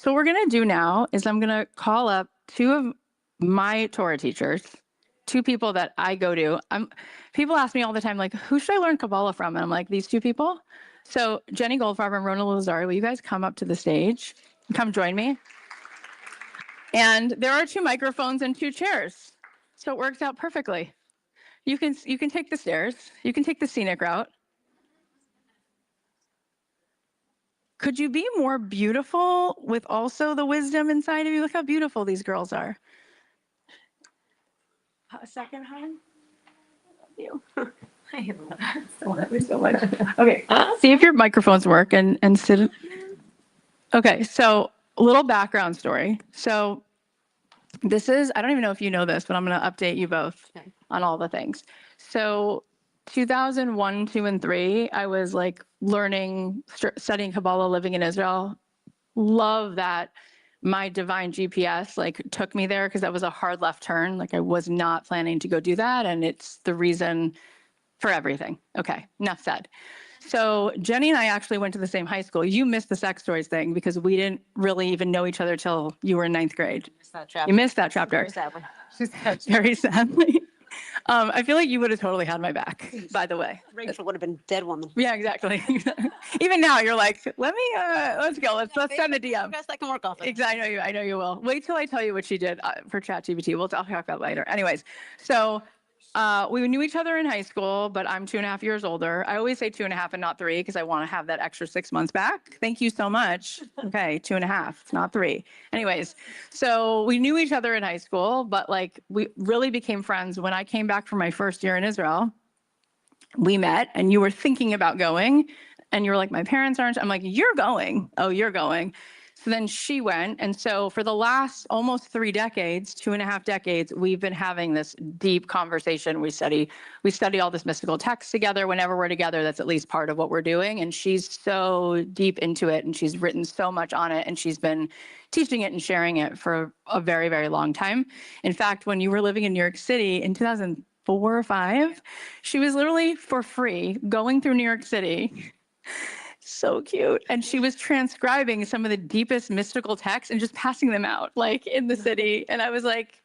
So what we're going to do now is I'm going to call up two of my Torah teachers, two people that I go to. People ask me all the time, like, who should I learn Kabbalah from? And I'm like, these two people. So Jenny Goldfarb and Rona Lalezary, will you guys come up to the stage? Come join me. And there are two microphones and two chairs. So it works out perfectly. You can take the stairs. You can take the scenic route. Could you be more beautiful with also the wisdom inside of you? Look how beautiful these girls are. A second, hon. You. I love you so much. Okay, see if your microphones work and sit. Okay, so a little background story. So this is, I don't even know if you know this, but I'm going to update you both on all the things. So 2001, 2, and 3, I was like learning, studying Kabbalah, living in Israel. Love that my divine GPS like took me there because that was a hard left turn. Like I was not planning to go do that. And it's the reason for everything. Okay, enough said. So Jenny and I actually went to the same high school. You missed the sex toys thing because we didn't really even know each other till you were in 9th grade. You missed that chapter. Very sadly. Very sadly. I feel like you would have totally had my back, by the way. Rachel would have been dead woman. Yeah, exactly. Even now, you're like, let's go. Let's send a DM. Guys, I can work off it. Exactly. I know you will. Wait till I tell you what she did for ChatGPT. We'll talk about that later. Anyways, so we knew each other in high school, but I'm 2.5 years older. I always say 2.5 and not 3 because I want to have that extra 6 months back. Thank you so much. Okay, 2.5, not 3. Anyways, so we knew each other in high school, but like we really became friends when I came back from my first year in Israel. We met and you were thinking about going and you were like, my parents aren't. I'm like, you're going. Oh, you're going. So then she went. And so for the last almost 3 decades, 2.5 decades, we've been having this deep conversation. We study all this mystical text together. Whenever we're together, that's at least part of what we're doing. And she's so deep into it and she's written so much on it and she's been teaching it and sharing it for a very, very long time. In fact, when you were living in New York City in 2004 or 5, she was literally for free going through New York City. So cute. And she was transcribing some of the deepest mystical texts and just passing them out like in the city. And I was like,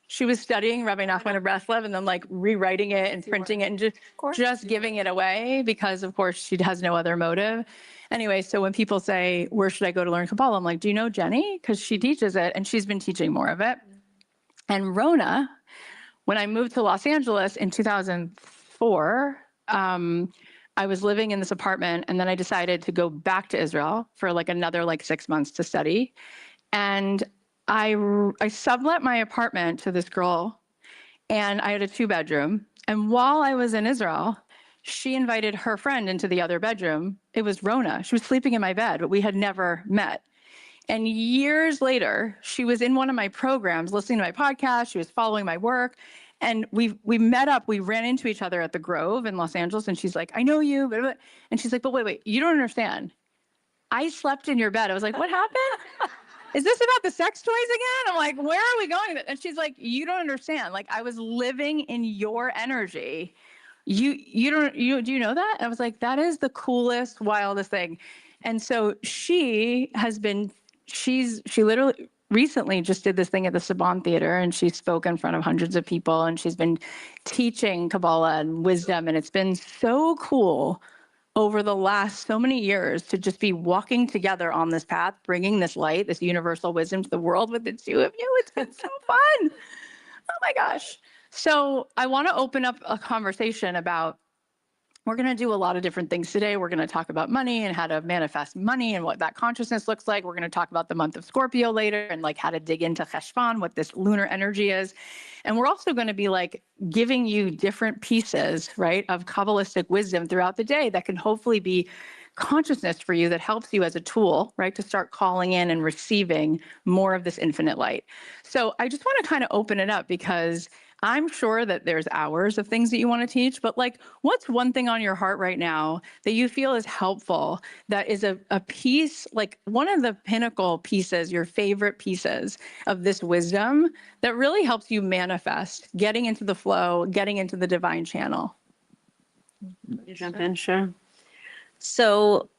she was studying Rabbi Nachman of Breslev and then like rewriting it and printing it and just giving it away because of course she has no other motive. Anyway, so when people say, where should I go to learn Kabbalah? I'm like, do you know Jenny? Because she teaches it and she's been teaching more of it. And Rona, when I moved to Los Angeles in 2004, I was living in this apartment and then I decided to go back to Israel for like another 6 months to study. And I sublet my apartment to this girl and I had a 2-bedroom. And while I was in Israel, she invited her friend into the other bedroom. It was Rona. She was sleeping in my bed, but we had never met. And years later, she was in one of my programs, listening to my podcast. She was following my work. And we met up, we ran into each other at the Grove in Los Angeles. And she's like, I know you. Blah, blah. And she's like, but wait, you don't understand. I slept in your bed. I was like, what happened? Is this about the sex toys again? I'm like, where are we going? And she's like, you don't understand. Like I was living in your energy. Do you know that? And I was like, that is the coolest, wildest thing. And so she literally recently just did this thing at the Saban Theater and she spoke in front of hundreds of people and she's been teaching Kabbalah and wisdom. And it's been so cool over the last so many years to just be walking together on this path, bringing this light, this universal wisdom to the world with the two of you. It's been so fun. Oh my gosh. So I want to open up a conversation about, we're going to do a lot of different things today. We're going to talk about money and how to manifest money and what that consciousness looks like. We're going to talk about the month of Scorpio later and how to dig into Cheshvan, what this lunar energy is. And we're also going to be giving you different pieces, right, of Kabbalistic wisdom throughout the day that can hopefully be consciousness for you that helps you as a tool, right, to start calling in and receiving more of this infinite light. So I just want to kind of open it up because I'm sure that there's hours of things that you want to teach, but what's one thing on your heart right now that you feel is helpful, that is a piece, one of the pinnacle pieces, your favorite pieces of this wisdom that really helps you manifest, getting into the flow, getting into the divine channel? You jump in, sure. So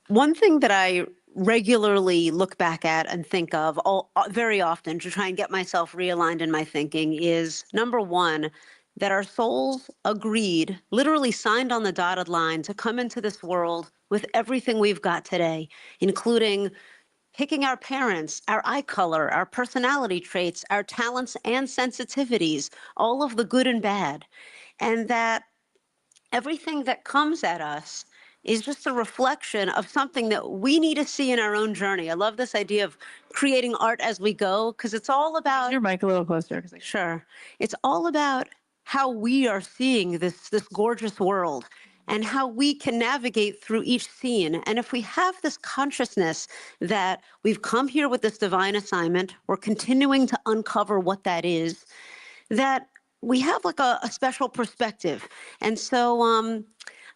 one thing that I regularly look back at and think of very often to try and get myself realigned in my thinking is, number one, that our souls agreed, literally signed on the dotted line, to come into this world with everything we've got today, including picking our parents, our eye color, our personality traits, our talents and sensitivities, all of the good and bad. And that everything that comes at us is just a reflection of something that we need to see in our own journey. I love this idea of creating art as we go, because it's all about— Your mic a little closer. Sure. It's all about how we are seeing this gorgeous world and how we can navigate through each scene. And if we have this consciousness that we've come here with this divine assignment, we're continuing to uncover what that is, that we have like a special perspective. And so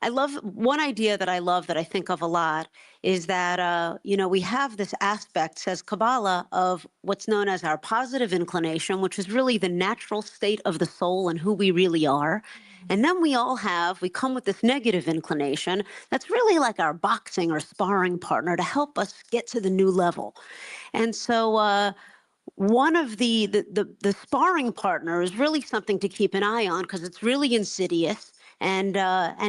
I love one idea that I love that I think of a lot is that, we have this aspect, says Kabbalah, of what's known as our positive inclination, which is really the natural state of the soul and who we really are. And then we come with this negative inclination that's really like our boxing or sparring partner to help us get to the new level. And so one of the sparring partner is really something to keep an eye on because it's really insidious and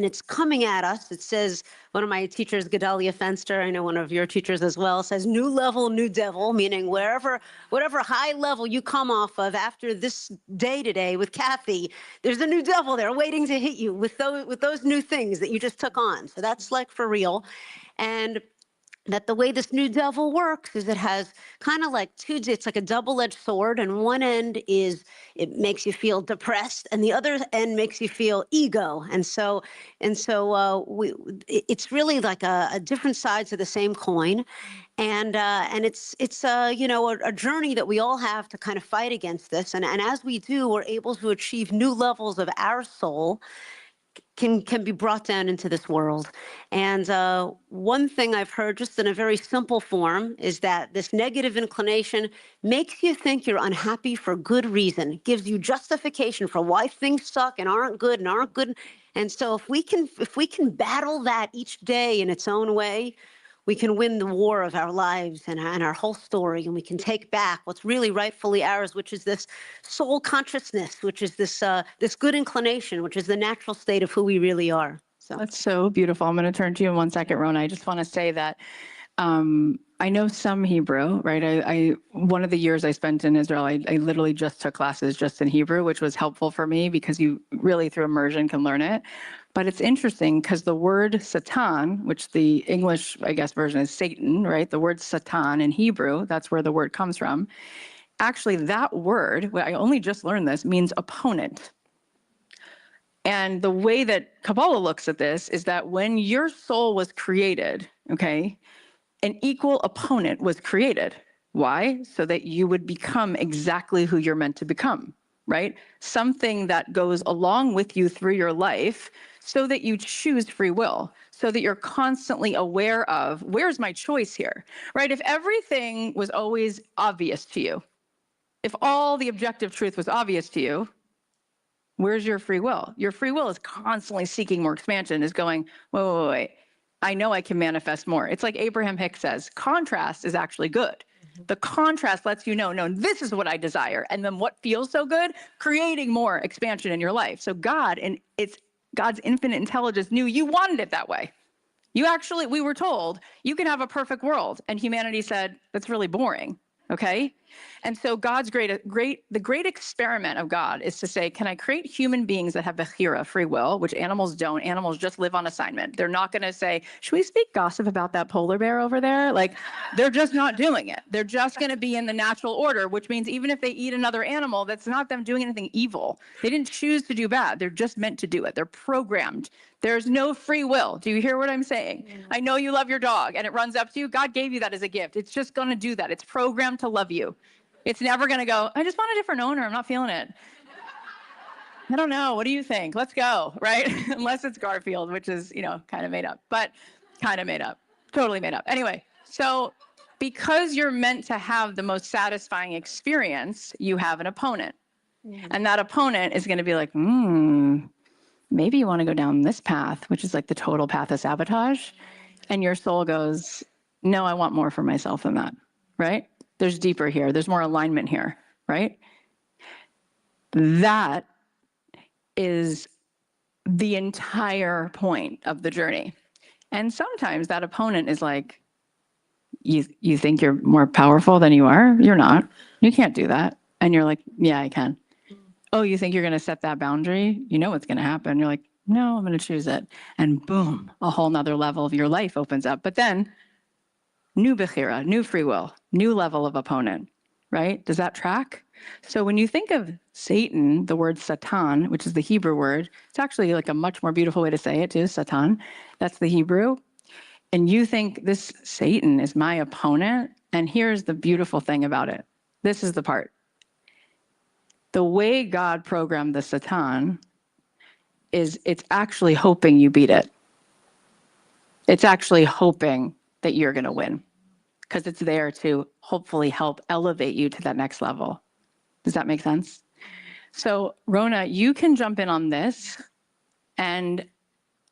it's coming at us. It says, one of my teachers, Gedalia Fenster, I know one of your teachers as well, says new level, new devil, meaning whatever high level you come off of after this day today with Cathy, there's a new devil there waiting to hit you with those new things that you just took on. So that's like for real. And that the way this new devil works is it has kind of like it's like a double-edged sword, and one end is it makes you feel depressed, and the other end makes you feel ego. And so it's really like a different sides of the same coin, and it's a journey that we all have to kind of fight against this, and as we do, we're able to achieve new levels of our soul. Can be brought down into this world. And one thing I've heard just in a very simple form is that this negative inclination makes you think you're unhappy for good reason, gives you justification for why things suck and aren't good. And so if we can battle that each day in its own way, we can win the war of our lives and our whole story, and we can take back what's really rightfully ours, which is this soul consciousness, which is this good inclination, which is the natural state of who we really are. So that's so beautiful. I'm going to turn to you in 1 second, Rona. I just want to say that I know some Hebrew, right? I one of the years I spent in Israel, I literally just took classes just in Hebrew, which was helpful for me because you really through immersion can learn it. But it's interesting because the word Satan, which the English, I guess, version is Satan, right? The word Satan in Hebrew, that's where the word comes from. Actually, that word, I only just learned this, means opponent. And the way that Kabbalah looks at this is that when your soul was created, okay, an equal opponent was created. Why? So that you would become exactly who you're meant to become, right? Something that goes along with you through your life so that you choose free will, so that you're constantly aware of, where's my choice here, right? If everything was always obvious to you, if all the objective truth was obvious to you, where's your free will? Your free will is constantly seeking more expansion, is going, wait. I know I can manifest more. It's like Abraham Hicks says, contrast is actually good. The contrast lets you know, no, this is what I desire. And then what feels so good? Creating more expansion in your life. So God, and it's God's infinite intelligence, knew you wanted it that way. We were told, you can have a perfect world. And humanity said, that's really boring. Okay? And so God's the great experiment of God is to say, can I create human beings that have bechira, free will, which animals don't? Animals just live on assignment. They're not going to say, should we speak gossip about that polar bear over there? Like, they're just not doing it. They're just going to be in the natural order, which means even if they eat another animal, that's not them doing anything evil. They didn't choose to do bad. They're just meant to do it. They're programmed. There's no free will. Do you hear what I'm saying? I know you love your dog and it runs up to you. God gave you that as a gift. It's just going to do that. It's programmed to love you. It's never going to go, I just want a different owner. I'm not feeling it. I don't know. What do you think? Let's go, right? Unless it's Garfield, which is, kind of made up, but kind of made up, totally made up. Anyway, so because you're meant to have the most satisfying experience, you have an opponent. And that opponent is going to be like, maybe you want to go down this path, which is like the total path of sabotage. And your soul goes, No, I want more for myself than that, right? There's deeper here. There's more alignment here, right? That is the entire point of the journey. And sometimes that opponent is like, you think you're more powerful than you are? You're not. You can't do that. And you're like, yeah, I can. Oh, you think you're going to set that boundary? You know what's going to happen. You're like, no, I'm going to choose it. And boom, a whole nother level of your life opens up. But then new bechira, new free will, new level of opponent, right? Does that track? So when you think of Satan, the word Satan, which is the Hebrew word, it's actually like a much more beautiful way to say it too, Satan. That's the Hebrew. And you think this Satan is my opponent. And here's the beautiful thing about it. This is the part. The way God programmed the Satan is it's actually hoping you beat it. It's actually hoping that you're going to win because it's there to hopefully help elevate you to that next level. Does that make sense? So, Rona, you can jump in on this, and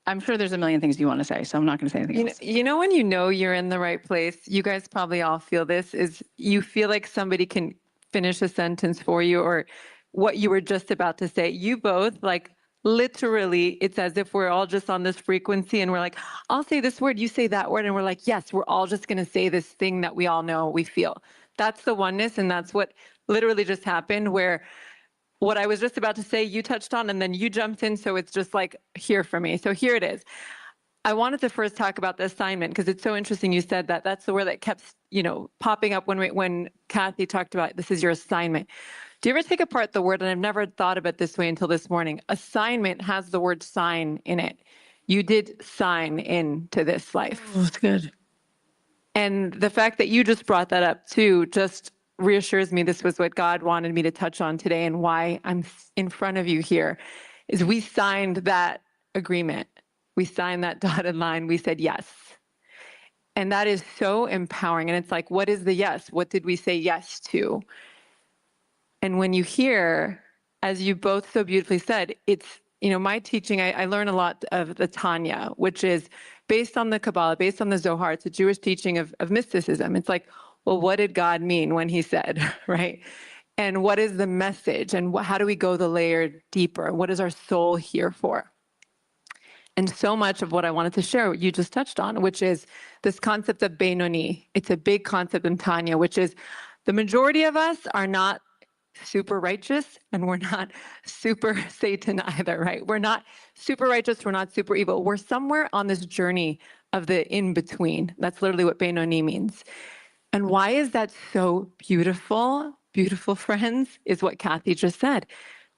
I'm sure there's a million things you want to say, so I'm not going to say anything else. You know when you know you're in the right place, you guys probably all feel this, is you feel like somebody can finish a sentence for you or what you were just about to say. You both, like, literally, it's as if we're all just on this frequency and we're like, I'll say this word, you say that word, and we're like, yes, we're all just going to say this thing that we all know, we feel. That's the oneness, and that's what literally just happened, where what I was just about to say, you touched on, and then you jumped in, so it's just like here for me. So here it is. I wanted to first talk about the assignment because it's so interesting you said that. That's the word that kept, popping up when Cathy talked about this is your assignment. Do you ever take apart the word? And I've never thought of it this way until this morning. Assignment has the word sign in it. You did sign into this life. Oh, that's good. And the fact that you just brought that up too just reassures me this was what God wanted me to touch on today, and why I'm in front of you here is we signed that agreement. We signed that dotted line. We said yes. And that is so empowering. And it's like, what is the yes? What did we say yes to? And when you hear, as you both so beautifully said, it's, my teaching, I learn a lot of the Tanya, which is based on the Kabbalah, based on the Zohar. It's a Jewish teaching of mysticism. It's like, well, what did God mean when he said, right? And what is the message? And how do we go the layer deeper? What is our soul here for? And so much of what I wanted to share, you just touched on, which is this concept of Benoni. It's a big concept in Tanya, which is the majority of us are not super righteous, and we're not super Satan either, right? We're not super righteous, we're not super evil. We're somewhere on this journey of the in-between. That's literally what Benoni means. And why is that so beautiful? Beautiful, friends, is what Cathy just said.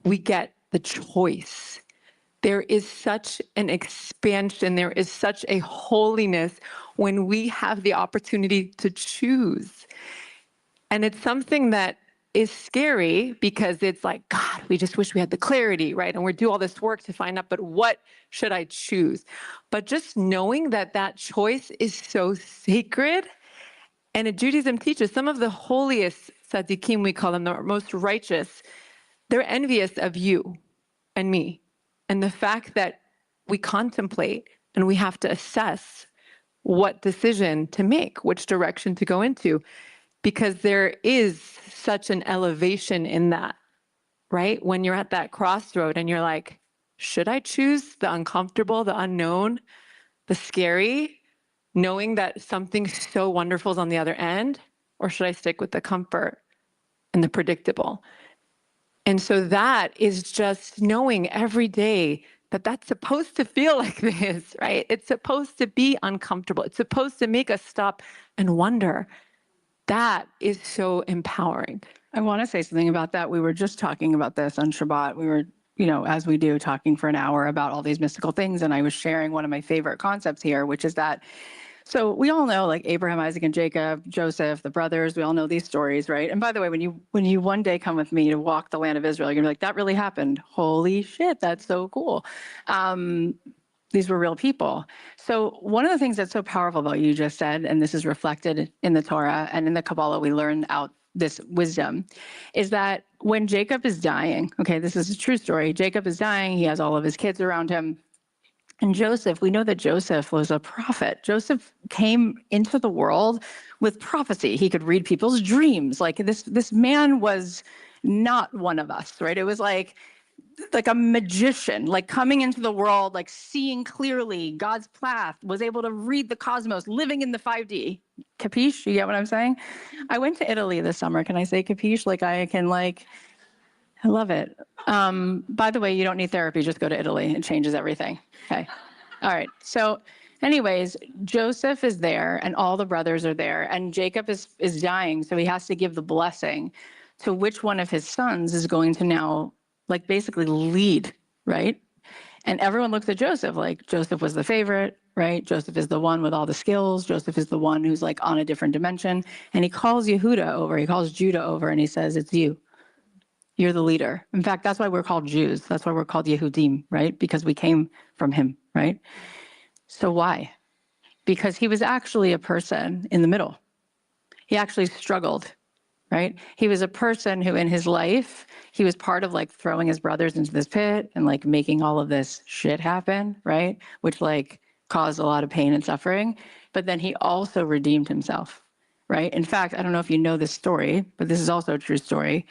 We get the choice. There is such an expansion, there is such a holiness when we have the opportunity to choose. And it's something that is scary because it's like, God, we just wish we had the clarity, right? And we do all this work to find out, but what should I choose? But just knowing that that choice is so sacred. And Judaism teaches some of the holiest tzaddikim, we call them, the most righteous, they're envious of you and me. And the fact that we contemplate and we have to assess what decision to make, which direction to go into, because there is such an elevation in that, right? When you're at that crossroad and you're like, should I choose the uncomfortable, the unknown, the scary, knowing that something so wonderful is on the other end, or should I stick with the comfort and the predictable? And so that is just knowing every day that that's supposed to feel like this, right? It's supposed to be uncomfortable. It's supposed to make us stop and wonder. That is so empowering. I want to say something about that. We were just talking about this on Shabbat. We were, as we do, talking for an hour about all these mystical things. And I was sharing one of my favorite concepts here, which is that, so we all know like Abraham, Isaac, and Jacob, Joseph, the brothers, we all know these stories, right? And by the way, when you one day come with me to walk the land of Israel, you're gonna be like, that really happened. Holy shit, that's so cool. These were real people. So one of the things that's so powerful about what you just said, and this is reflected in the Torah and in the Kabbalah, we learn out this wisdom, is that when Jacob is dying, okay, this is a true story. Jacob is dying. He has all of his kids around him. And Joseph, we know that Joseph was a prophet. Joseph came into the world with prophecy. He could read people's dreams. Like this man was not one of us, right? It was like a magician, like coming into the world, like seeing clearly God's path, was able to read the cosmos, living in the 5D. Capiche? You get what I'm saying? I went to Italy this summer. Can I say capiche? Like I can like, I love it. By the way, you don't need therapy. Just go to Italy. It changes everything. Okay. All right. So anyways, Joseph is there and all the brothers are there and Jacob is dying. So he has to give the blessing to which one of his sons is going to now like basically lead, right? And everyone looks at Joseph like Joseph was the favorite, right? Joseph is the one with all the skills. Joseph is the one who's like on a different dimension. And he calls Yehuda over, he calls Judah over and he says, it's you. You're the leader. In fact, that's why we're called Jews. That's why we're called Yehudim, right? Because we came from him, right? So why? Because he was actually a person in the middle. He actually struggled, right? He was a person who in his life, he was part of like throwing his brothers into this pit and like making all of this shit happen, right? Which like caused a lot of pain and suffering. But then he also redeemed himself, right? In fact, I don't know if you know this story, but this is also a true story.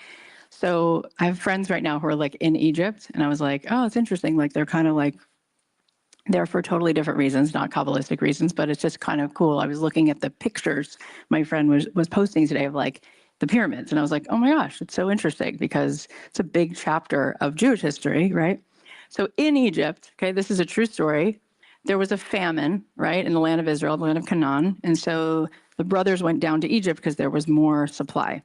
So I have friends right now who are like in Egypt, and I was like, oh, it's interesting. Like they're kind of like there for totally different reasons, not Kabbalistic reasons, but it's just kind of cool. I was looking at the pictures my friend was posting today of like the pyramids, and I was like, oh my gosh, it's so interesting because it's a big chapter of Jewish history, right? So in Egypt, okay, this is a true story. There was a famine, right, in the land of Israel, the land of Canaan, and so the brothers went down to Egypt because there was more supply.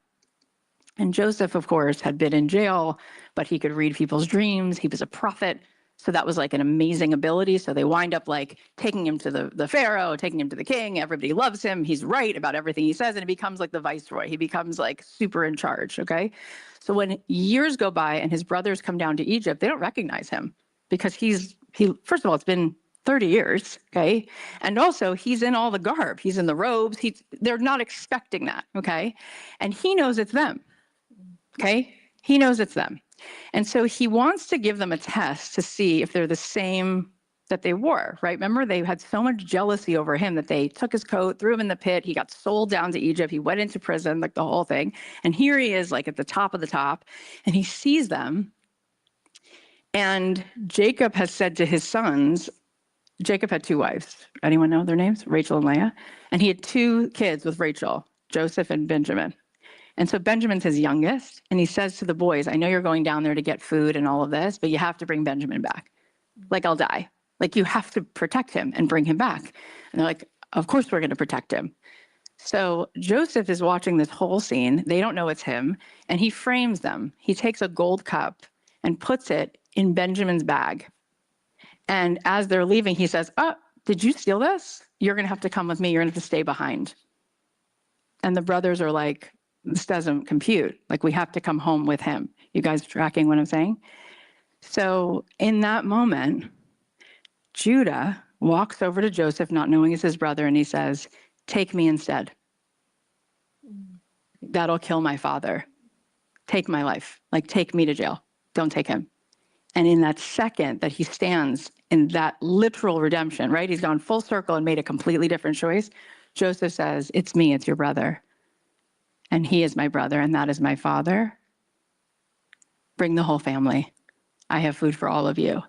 And Joseph, of course, had been in jail, but he could read people's dreams. He was a prophet. So that was like an amazing ability. So they wind up like taking him to the Pharaoh, taking him to the king. Everybody loves him. He's right about everything he says. And he becomes like the viceroy. He becomes like super in charge. Okay. So when years go by and his brothers come down to Egypt, they don't recognize him because first of all, it's been 30 years, okay? And also he's in all the garb. He's in the robes. They're not expecting that, okay? And he knows it's them. Okay? He knows it's them. And so he wants to give them a test to see if they're the same that they were, right? Remember, they had so much jealousy over him that they took his coat, threw him in the pit. He got sold down to Egypt. He went into prison, like the whole thing. And here he is, like at the top of the top, and he sees them. And Jacob has said to his sons, Jacob had 2 wives. Anyone know their names? Rachel and Leah. And he had 2 kids with Rachel, Joseph and Benjamin. And so Benjamin's his youngest, and he says to the boys, I know you're going down there to get food and all of this, but you have to bring Benjamin back. Like, I'll die. Like, you have to protect him and bring him back. And they're like, of course we're going to protect him. So Joseph is watching this whole scene. They don't know it's him, and he frames them. He takes a gold cup and puts it in Benjamin's bag. And as they're leaving, he says, oh, did you steal this? You're going to have to come with me. You're going to have to stay behind. And the brothers are like, this doesn't compute. Like, we have to come home with him. You guys tracking what I'm saying? So in that moment, Judah walks over to Joseph, not knowing it's his brother, and he says, take me instead. That'll kill my father. Take my life. Like, take me to jail. Don't take him. And in that second that he stands in that literal redemption, right? He's gone full circle and made a completely different choice. Joseph says, it's me, it's your brother. And he is my brother, and that is my father. Bring the whole family. I have food for all of you.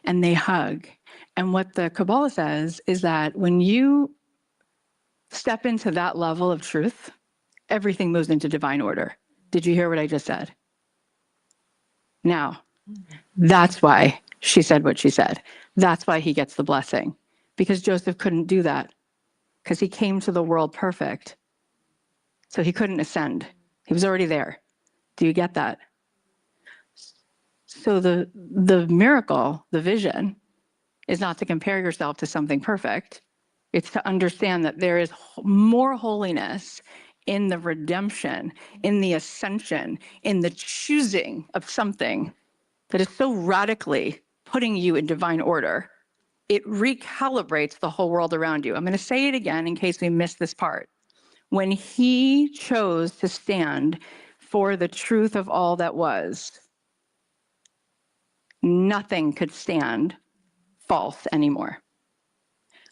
And they hug. And what the Kabbalah says is that when you step into that level of truth, everything moves into divine order. Did you hear what I just said? Now, that's why she said what she said. That's why he gets the blessing. Because Joseph couldn't do that. Because he came to the world perfect. So he couldn't ascend. He was already there. Do you get that? So the miracle, the vision, is not to compare yourself to something perfect. It's to understand that there is more holiness in the redemption, in the ascension, in the choosing of something that is so radically putting you in divine order. It recalibrates the whole world around you. I'm going to say it again in case we missed this part. When he chose to stand for the truth of all that was, nothing could stand false anymore?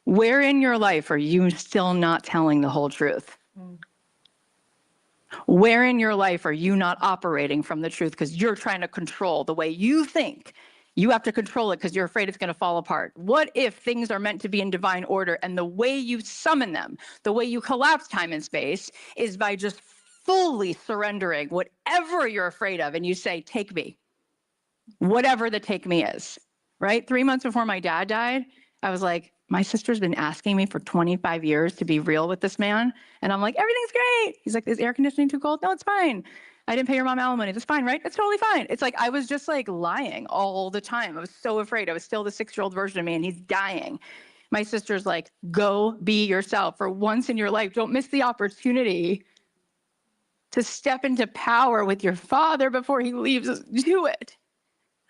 Where in your life are you still not telling the whole truth? Where in your life are you not operating from the truth because you're trying to control the way you think? You have to control it because you're afraid it's going to fall apart. What if things are meant to be in divine order and the way you summon them, the way you collapse time and space is by just fully surrendering whatever you're afraid of and you say, take me, whatever the take me is, right? 3 months before my dad died, I was like, my sister's been asking me for 25 years to be real with this man. And I'm like, everything's great. He's like, is air conditioning too cold? No, it's fine. I didn't pay your mom alimony. That's fine, right? It's totally fine. It's like, I was just like lying all the time. I was so afraid. I was still the 6-year-old version of me and he's dying. My sister's like, go be yourself for once in your life. Don't miss the opportunity to step into power with your father before he leaves us. Do it.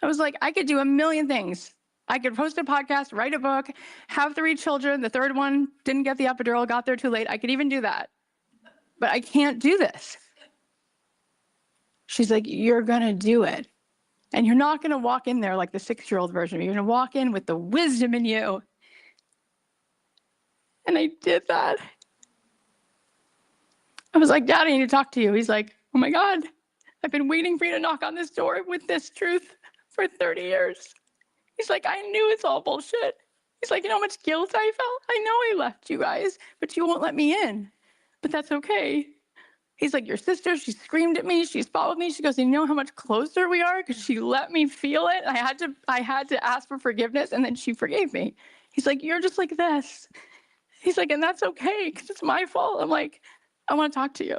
I was like, I could do a million things. I could host a podcast, write a book, have 3 children. The third one didn't get the epidural, got there too late. I could even do that. But I can't do this. She's like, you're going to do it. And you're not going to walk in there like the 6-year-old version of me. You're going to walk in with the wisdom in you. And I did that. I was like, Daddy, I need to talk to you. He's like, oh my God, I've been waiting for you to knock on this door with this truth for 30 years. He's like, I knew it's all bullshit. He's like, you know how much guilt I felt? I know I left you guys, but you won't let me in. But that's okay. He's like, your sister, she screamed at me. She's followed me. She goes, you know how much closer we are? Because she let me feel it. I had to ask for forgiveness, and then she forgave me. He's like, you're just like this. He's like, and that's okay, because it's my fault. I'm like, I want to talk to you.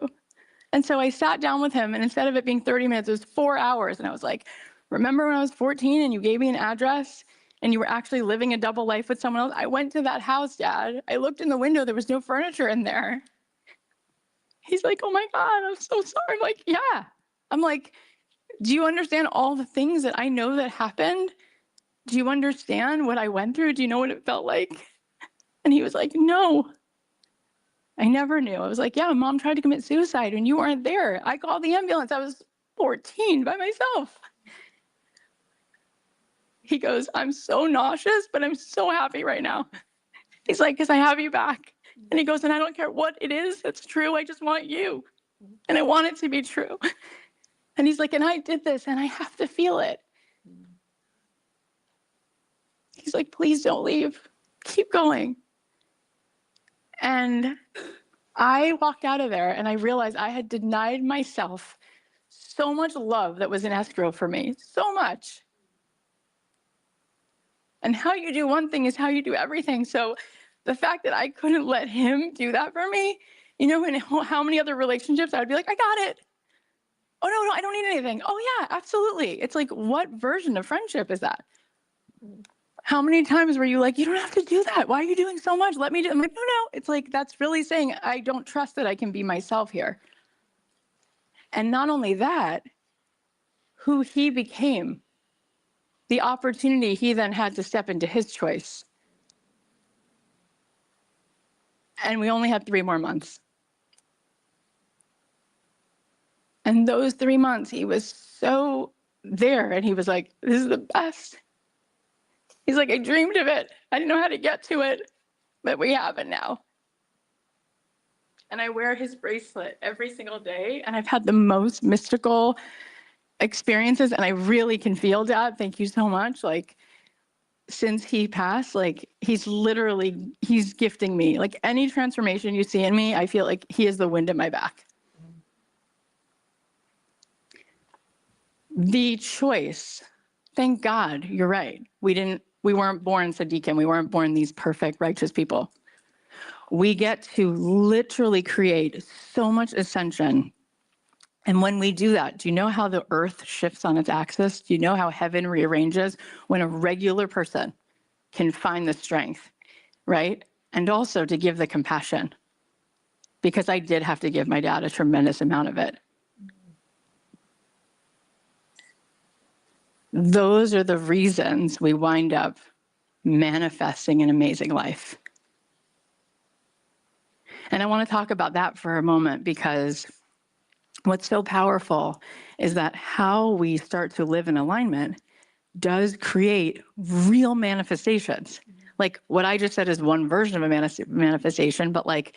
And so I sat down with him, and instead of it being 30 minutes, it was 4 hours. And I was like, remember when I was 14 and you gave me an address and you were actually living a double life with someone else? I went to that house, Dad. I looked in the window. There was no furniture in there. He's like, oh my God, I'm so sorry. I'm like, yeah. I'm like, do you understand all the things that I know that happened? Do you understand what I went through? Do you know what it felt like? And he was like, no, I never knew. I was like, yeah, Mom tried to commit suicide and you weren't there. I called the ambulance. I was 14 by myself. He goes, I'm so nauseous, but I'm so happy right now. He's like, because I have you back. And he goes, and I don't care what it is that's true. I just want you. And I want it to be true. And he's like, and I did this and I have to feel it. He's like, please don't leave. Keep going. And I walked out of there and I realized I had denied myself so much love that was in escrow for me. So much. And how you do one thing is how you do everything. So the fact that I couldn't let him do that for me, you know, in how many other relationships I would be like, I got it. Oh, no, I don't need anything. Oh, yeah, absolutely. It's like, what version of friendship is that? How many times were you like, you don't have to do that. Why are you doing so much? Let me do it. I'm like, no. It's like, that's really saying, I don't trust that I can be myself here. And not only that, who he became, the opportunity he then had to step into his choice. And we only had 3 more months. And those 3 months, he was so there. And he was like, this is the best. He's like, I dreamed of it. I didn't know how to get to it, but we have it now. And I wear his bracelet every single day. And I've had the most mystical experiences. And I really can feel, Dad, thank you so much. Like, since he passed, like, he's gifting me. Like, any transformation you see in me, I feel like he is the wind at my back. The choice, thank God, you're right. We weren't born Sadiqim. We weren't born these perfect, righteous people. We get to literally create so much ascension. And when we do that, do you know how the earth shifts on its axis? Do you know how heaven rearranges when a regular person can find the strength, right? And also to give the compassion, because I did have to give my dad a tremendous amount of it. Those are the reasons we wind up manifesting an amazing life. And I want to talk about that for a moment, because what's so powerful is that how we start to live in alignment does create real manifestations. Like what I just said is one version of a manifestation, but like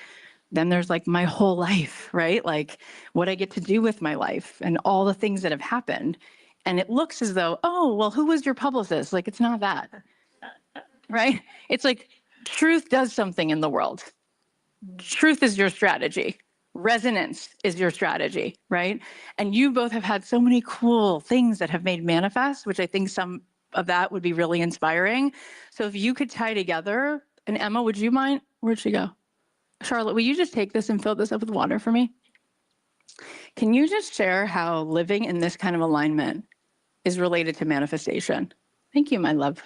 then there's like my whole life, right? Like what I get to do with my life and all the things that have happened. And it looks as though, oh, well, who was your publicist? Like it's not that, right? It's like truth does something in the world. Truth is your strategy. Resonance is your strategy, right? And you both have had so many cool things that have made manifest, which I think some of that would be really inspiring. So if you could tie together, and Emma, would you mind? Where'd she go? Charlotte, will you just take this and fill this up with water for me? Can you just share how living in this kind of alignment is related to manifestation? Thank you, my love.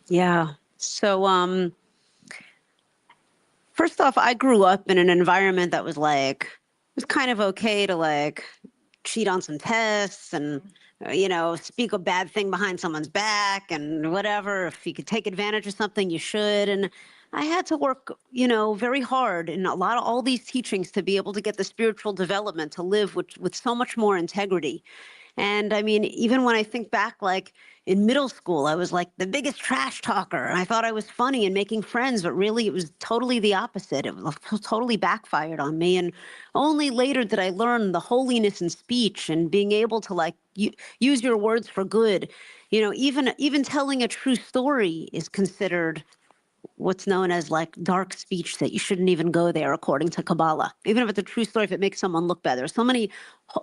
Yeah. So, first off, I grew up in an environment that was like, it was kind of okay to like cheat on some tests and, speak a bad thing behind someone's back and whatever. If you could take advantage of something, you should. And I had to work, very hard in all these teachings to be able to get the spiritual development to live with so much more integrity. And I mean, even when I think back, like in middle school, I was like the biggest trash talker. And I thought I was funny and making friends, but really it was totally the opposite. It was totally backfired on me. And only later did I learn the holiness in speech and being able to like use your words for good. Even telling a true story is considered what's known as like dark speech, that you shouldn't even go there according to Kabbalah. Even if it's a true story, if it makes someone look better. There's so many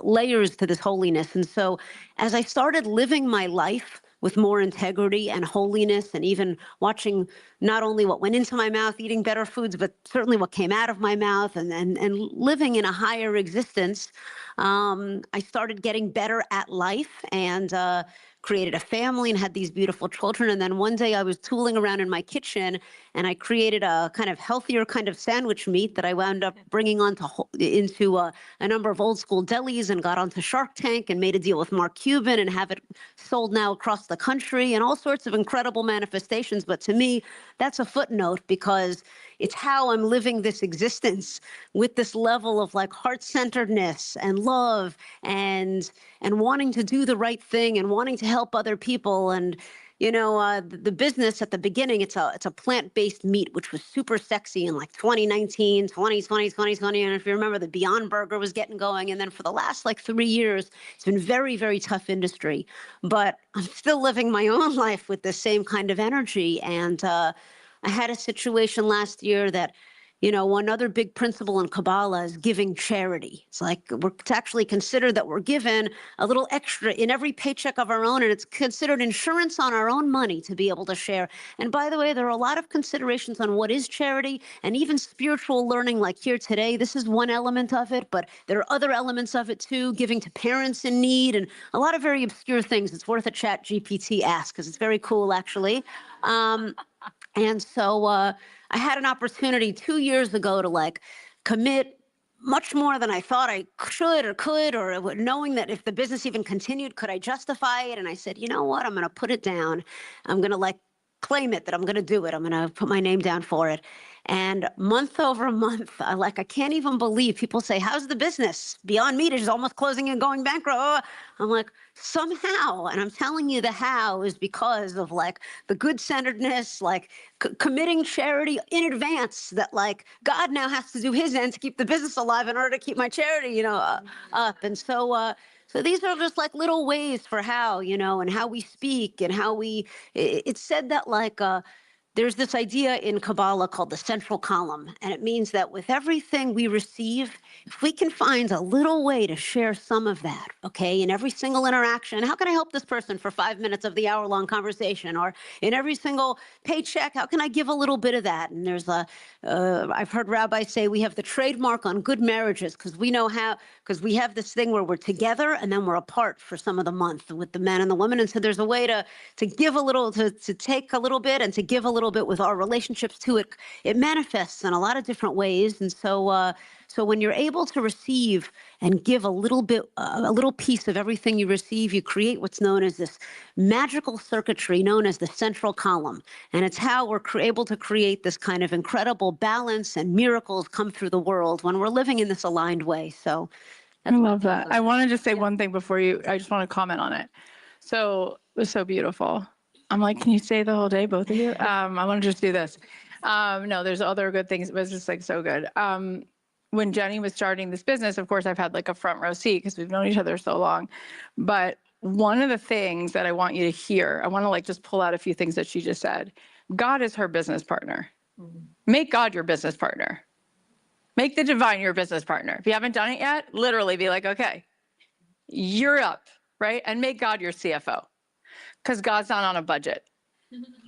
layers to this holiness. And so as I started living my life with more integrity and holiness, and even watching not only what went into my mouth, eating better foods, but certainly what came out of my mouth, and living in a higher existence, I started getting better at life and created a family and had these beautiful children. And then one day I was tooling around in my kitchen and I created a kind of healthier kind of sandwich meat that I wound up bringing into a number of old school delis, and got onto Shark Tank and made a deal with Mark Cuban and have it sold now across the country and all sorts of incredible manifestations. But to me, that's a footnote, because it's how I'm living this existence with this level of like heart-centeredness and love and wanting to do the right thing and wanting to help other people. And the business at the beginning, it's a plant-based meat, which was super sexy in like 2019, 2020. And if you remember, the Beyond Burger was getting going. And then for the last like 3 years, it's been very, very tough industry. But I'm still living my own life with the same kind of energy. And I had a situation last year that, one other big principle in Kabbalah is giving charity. It's like it's actually considered that we're given a little extra in every paycheck of our own, and it's considered insurance on our own money to be able to share. And by the way, there are a lot of considerations on what is charity, and even spiritual learning, like here today. This is one element of it, but there are other elements of it too, giving to parents in need, and a lot of very obscure things. It's worth a chat GPT ask, because it's very cool, actually. And so I had an opportunity 2 years ago to like commit much more than I thought I should or could, or knowing that if the business even continued, could I justify it? And I said, you know what, I'm going to put it down. I'm going to like claim it, that I'm going to do it. I'm going to put my name down for it. And month over month, I can't even believe people say, how's the business? Beyond Meat is almost closing and going bankrupt. I'm like, somehow. And I'm telling you, the how is because of like the good-centeredness, like committing charity in advance, that like God now has to do his end to keep the business alive in order to keep my charity, up. And so these are just like little ways for how, and how we speak and how it's said that like, there's this idea in Kabbalah called the central column, and it means that with everything we receive, if we can find a little way to share some of that, okay, in every single interaction, how can I help this person for 5 minutes of the hour-long conversation? Or in every single paycheck, how can I give a little bit of that? And there's I've heard rabbis say we have the trademark on good marriages, because we have this thing where we're together and then we're apart for some of the month with the men and the women. And so there's a way to give a little, to take a little bit and to give a little bit with our relationships too. It manifests in a lot of different ways. And so when you're able to receive and give a little bit, a little piece of everything you receive, you create what's known as this magical circuitry known as the central column. And it's how we're able to create this kind of incredible balance, and miracles come through the world when we're living in this aligned way. So I love that. I want to just say one thing before I just want to comment on it. So it was so beautiful. I'm like, can you stay the whole day, both of you? I want to just do this. No, there's other good things. It was just like so good. When Jenny was starting this business, of course, I've had like a front row seat because we've known each other so long. But one of the things that I want you to hear, I want to like just pull out a few things that she just said. God is her business partner. Make God your business partner. Make the divine your business partner. If you haven't done it yet, literally be like, okay, you're up, right? And make God your CFO, because God's not on a budget.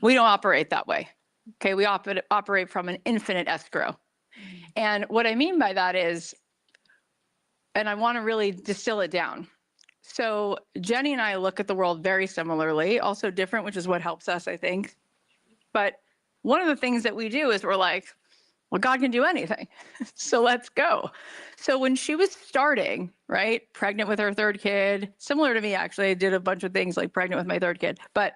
We don't operate that way. Okay, we operate from an infinite escrow. And what I mean by that is, and I want to really distill it down. So Jenny and I look at the world very similarly, also different, which is what helps us, I think. But one of the things that we do is we're like, well, God can do anything. So let's go. So when she was starting, right, pregnant with her third kid, similar to me, actually, I did a bunch of things like pregnant with my third kid, but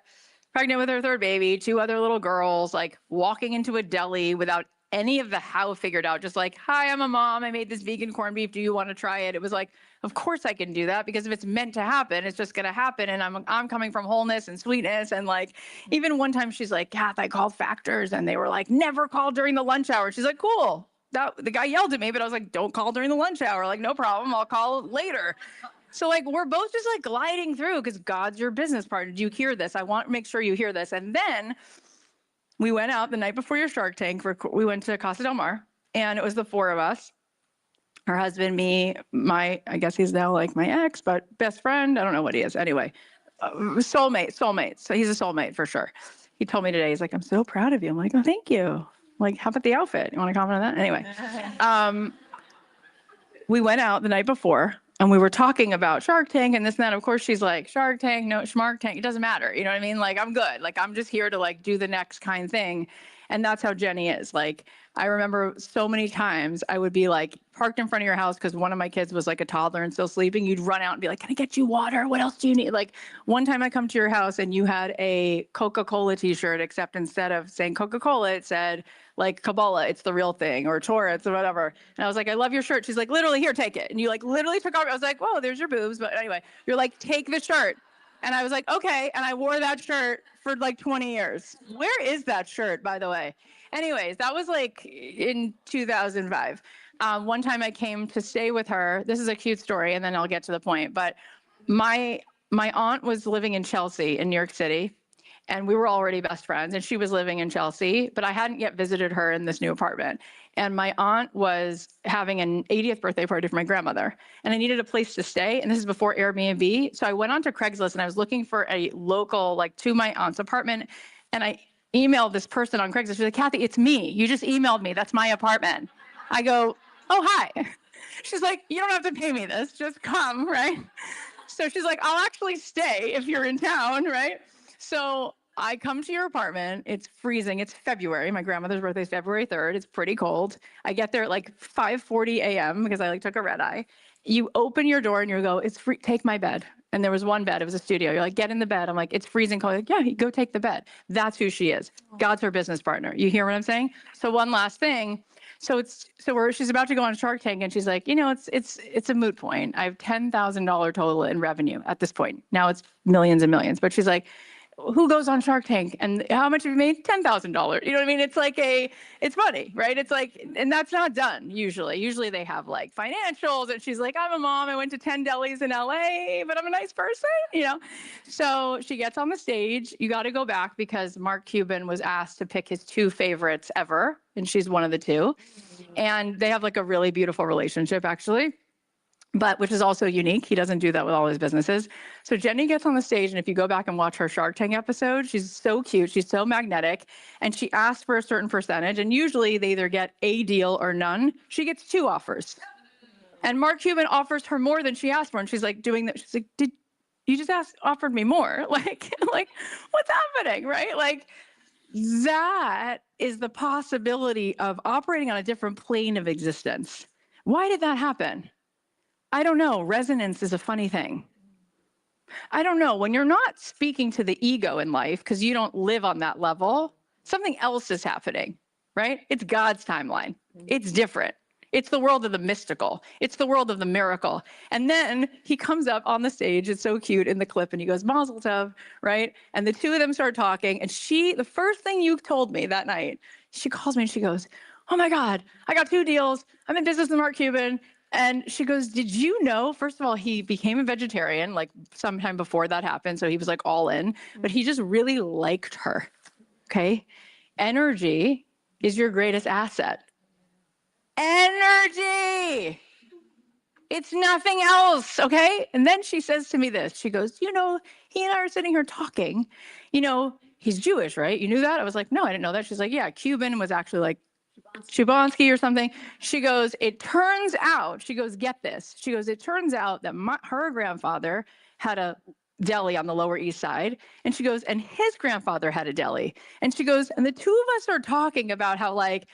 pregnant with her third baby, 2 other little girls, like walking into a deli without any of the how figured out, just like, hi, I'm a mom. I made this vegan corned beef. Do you want to try it? It was like, of course I can do that, because if it's meant to happen, it's just going to happen. And I'm coming from wholeness and sweetness. And like, even one time she's like, Kath, I called Factors and they were like, never call during the lunch hour. She's like, cool. The guy yelled at me, but I was like, don't call during the lunch hour. Like, no problem. I'll call later. So like, we're both just like gliding through because God's your business partner. Do you hear this? I want to make sure you hear this. And then we went out the night before your Shark Tank. We went to Casa del Mar, and it was the 4 of us. Her husband, me, I guess he's now like my ex, but best friend. I don't know what he is. Anyway, soulmate. So he's a soulmate for sure. He told me today, he's like, I'm so proud of you. I'm like, oh, thank you. Like, how about the outfit? You want to comment on that? Anyway, we went out the night before and we were talking about Shark Tank and this and that. Of course, she's like, Shark Tank, no, Schmark Tank. It doesn't matter. You know what I mean? Like, I'm good. Like, I'm just here to like do the next kind thing. And that's how Jenny is. Like, I remember so many times I would be like parked in front of your house because one of my kids was like a toddler and still sleeping. You'd run out and be like, can I get you water? What else do you need? Like, one time I come to your house and you had a Coca-Cola t-shirt, except instead of saying Coca-Cola, it said like Kabbalah, it's the real thing, or Torah, it's whatever. And I was like, I love your shirt. She's like, literally, here, take it. And you like literally took off. I was like, whoa, there's your boobs. But anyway, you're like, take the shirt. And I was like, okay. And I wore that shirt for like 20 years. Where is that shirt, by the way? Anyways, that was like in 2005. One time I came to stay with her. This is a cute story, and then I'll get to the point. But my aunt was living in Chelsea in New York City, and we were already best friends, and she was living in Chelsea, but I hadn't yet visited her in this new apartment. And my aunt was having an 80th birthday party for my grandmother, and I needed a place to stay, and this is before Airbnb. So I went onto Craigslist, and I was looking for a local, like, to my aunt's apartment, and I emailed this person on Craigslist. She's like, Kathy, it's me. You just emailed me. That's my apartment. I go, oh, hi. She's like, you don't have to pay me this. Just come, right? So she's like, I'll actually stay if you're in town, right? So I come to your apartment. It's freezing. It's February. My grandmother's birthday is February 3rd. It's pretty cold. I get there at like 5:40 a.m. because I like took a red eye. You open your door and you go, it's free. Take my bed. And there was one bed. It was a studio. You're like, get in the bed. I'm like, it's freezing cold. Like, yeah, go take the bed. That's who she is. God's her business partner. You hear what I'm saying? So one last thing. She's about to go on Shark Tank, and she's like, you know, it's a moot point. I have $10,000 total in revenue at this point. Now it's millions and millions. But she's like, who goes on Shark Tank and how much have you made? $10,000. You know what I mean? It's like it's money, right? It's like, and that's not done usually. Usually they have like financials, and she's like, I'm a mom. I went to 10 delis in LA, but I'm a nice person, you know? So she gets on the stage. You got to go back because Mark Cuban was asked to pick his 2 favorites ever, and she's one of the 2. And they have like a really beautiful relationship, actually. But which is also unique. He doesn't do that with all his businesses. So Jenny gets on the stage, and if you go back and watch her Shark Tank episode, she's so cute. She's so magnetic. And she asks for a certain percentage. And usually they either get a deal or none. She gets 2 offers. And Mark Cuban offers her more than she asked for. And she's like doing that. She's like, did you just offered me more? Like what's happening, right? Like, that is the possibility of operating on a different plane of existence. Why did that happen? I don't know. Resonance is a funny thing. I don't know. When you're not speaking to the ego in life because you don't live on that level, something else is happening, right? It's God's timeline. It's different. It's the world of the mystical. It's the world of the miracle. And then he comes up on the stage. It's so cute in the clip. And he goes, Mazel tov, right? And the two of them start talking. And the first thing you told me that night, she calls me and she goes, oh my God, I got 2 deals. I'm in business with Mark Cuban. And she goes, did you know, first of all, he became a vegetarian like sometime before that happened. So he was like all in, but he just really liked her. Okay. Energy is your greatest asset. Energy. It's nothing else. Okay. And then she says to me this, she goes, he and I are sitting here talking, he's Jewish, right? You knew that? I was like, no, I didn't know that. She's like, yeah, Cuban was actually like Shubansky or something. She goes, it turns out, she goes, get this. She goes, it turns out that her grandfather had a deli on the Lower East Side. And she goes, and his grandfather had a deli. And she goes, and the two of us are talking about how, like,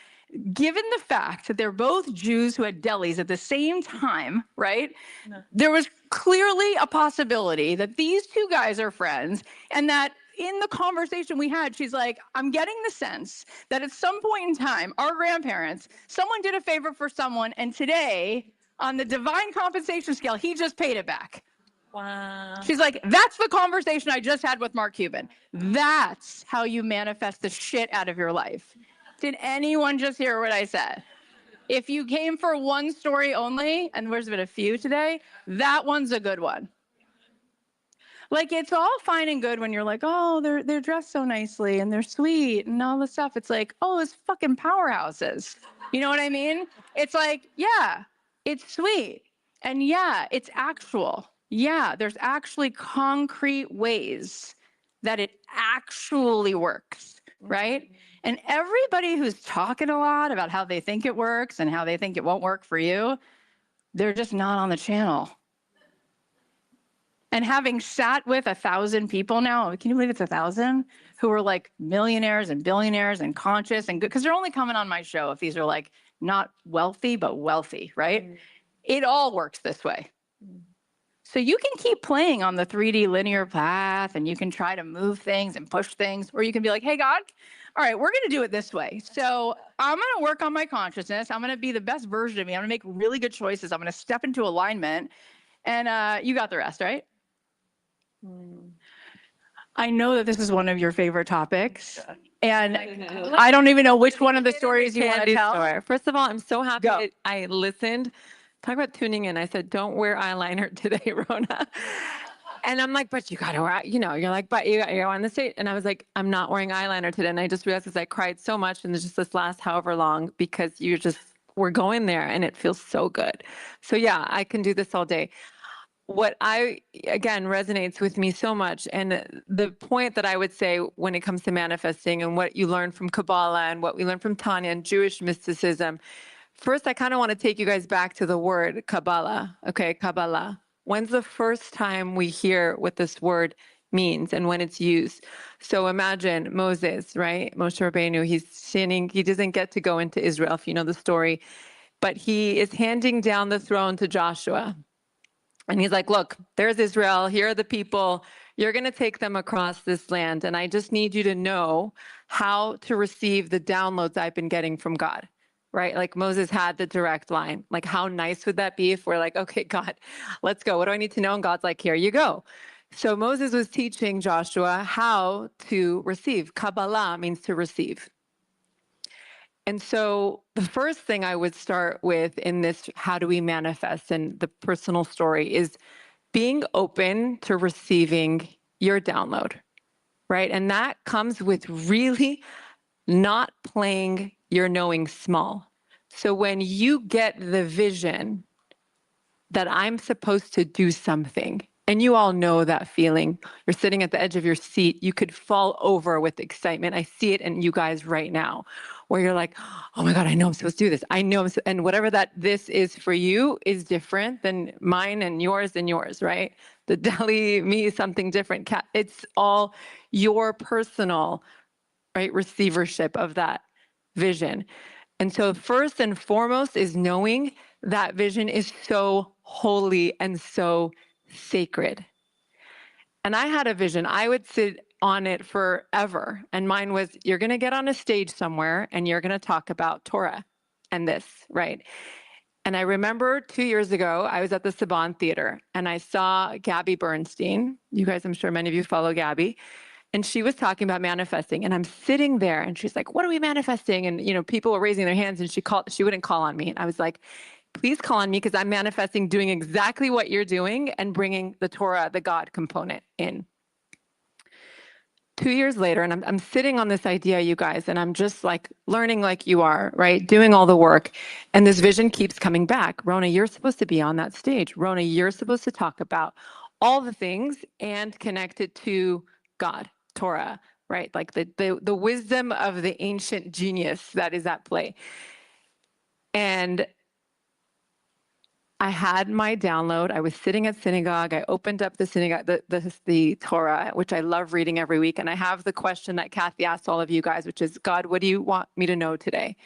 given the fact that they're both Jews who had delis at the same time, right? No. There was clearly a possibility that these two guys are friends, and that in the conversation we had, she's like, I'm getting the sense that at some point in time, our grandparents, someone did a favor for someone, and today, on the divine compensation scale, he just paid it back. Wow. She's like, that's the conversation I just had with Mark Cuban. That's how you manifest the shit out of your life. Did anyone just hear what I said? If you came for one story only, and there's been a few today, that one's a good one. Like, it's all fine and good when you're like, oh, they're dressed so nicely and they're sweet and all this stuff. It's like, oh, it's fucking powerhouses. You know what I mean? It's like, yeah, it's sweet. And yeah, it's actual. Yeah, there's actually concrete ways that it actually works, right? And everybody who's talking a lot about how they think it works and how they think it won't work for you, they're just not on the channel. And having sat with 1,000 people now, can you believe it's 1,000, who are like millionaires and billionaires and conscious and good, because they're only coming on my show if these are like not wealthy, but wealthy, right? It all works this way. So you can keep playing on the 3D linear path, and you can try to move things and push things, or you can be like, hey, God, all right, we're going to do it this way. So I'm going to work on my consciousness. I'm going to be the best version of me. I'm going to make really good choices. I'm going to step into alignment, and you got the rest, right? I know that this is one of your favorite topics, and I don't even know which one of the stories you want to tell. Story. First of all, I'm so happy I listened. Talk about tuning in. I said, don't wear eyeliner today, Rona. And I'm like, but you got to wear, you're like, but you're on the stage. And I was like, I'm not wearing eyeliner today. And I just realized because I cried so much in just this last however long, because we're going there and it feels so good. So yeah, I can do this all day. What again, resonates with me so much. And the point that I would say when it comes to manifesting and what you learn from Kabbalah and what we learn from Tanya and Jewish mysticism, first, I kind of want to take you guys back to the word Kabbalah. Okay, Kabbalah. When's the first time we hear what this word means and when it's used? So imagine Moses, right? Moshe Rabbeinu, he's sinning. He doesn't get to go into Israel, if you know the story, but he is handing down the throne to Joshua. And he's like, look, there's Israel. Here are the people. You're going to take them across this land. And I just need you to know how to receive the downloads I've been getting from God, right? Like Moses had the direct line. Like, how nice would that be if we're like, okay, God, let's go. What do I need to know? And God's like, here you go. So Moses was teaching Joshua how to receive. Kabbalah means to receive. And so the first thing I would start with in this, how do we manifest, and the personal story, is being open to receiving your download, right? And that comes with really not playing your knowing small. So when you get the vision that I'm supposed to do something, and you all know that feeling, you're sitting at the edge of your seat, you could fall over with excitement. I see it in you guys right now, where you're like, oh my God, I know I'm supposed to do this. I know, and whatever that this is for you is different than mine and yours, right? The deli, me is something different. It's all your personal, right, receivership of that vision. And so first and foremost is knowing that vision is so holy and so sacred. And I had a vision. I would sit on it forever. And mine was, you're going to get on a stage somewhere and you're going to talk about Torah and this, right? And I remember 2 years ago, I was at the Saban Theater and I saw Gabby Bernstein. You guys, I'm sure many of you follow Gabby. And she was talking about manifesting. And I'm sitting there and she's like, what are we manifesting? And, people were raising their hands and she wouldn't call on me. And I was like, please call on me because I'm manifesting doing exactly what you're doing and bringing the Torah, the God component in. 2 years later, and I'm sitting on this idea, you guys, and I'm just like learning like you are, right? Doing all the work. And this vision keeps coming back. Rona, you're supposed to be on that stage. Rona, you're supposed to talk about all the things and connect it to God, Torah, right? Like the wisdom of the ancient genius that is at play. And I had my download. I was sitting at synagogue. I opened up the synagogue, the Torah, which I love reading every week. And I have the question that Cathy asked all of you guys, which is, God, what do you want me to know today?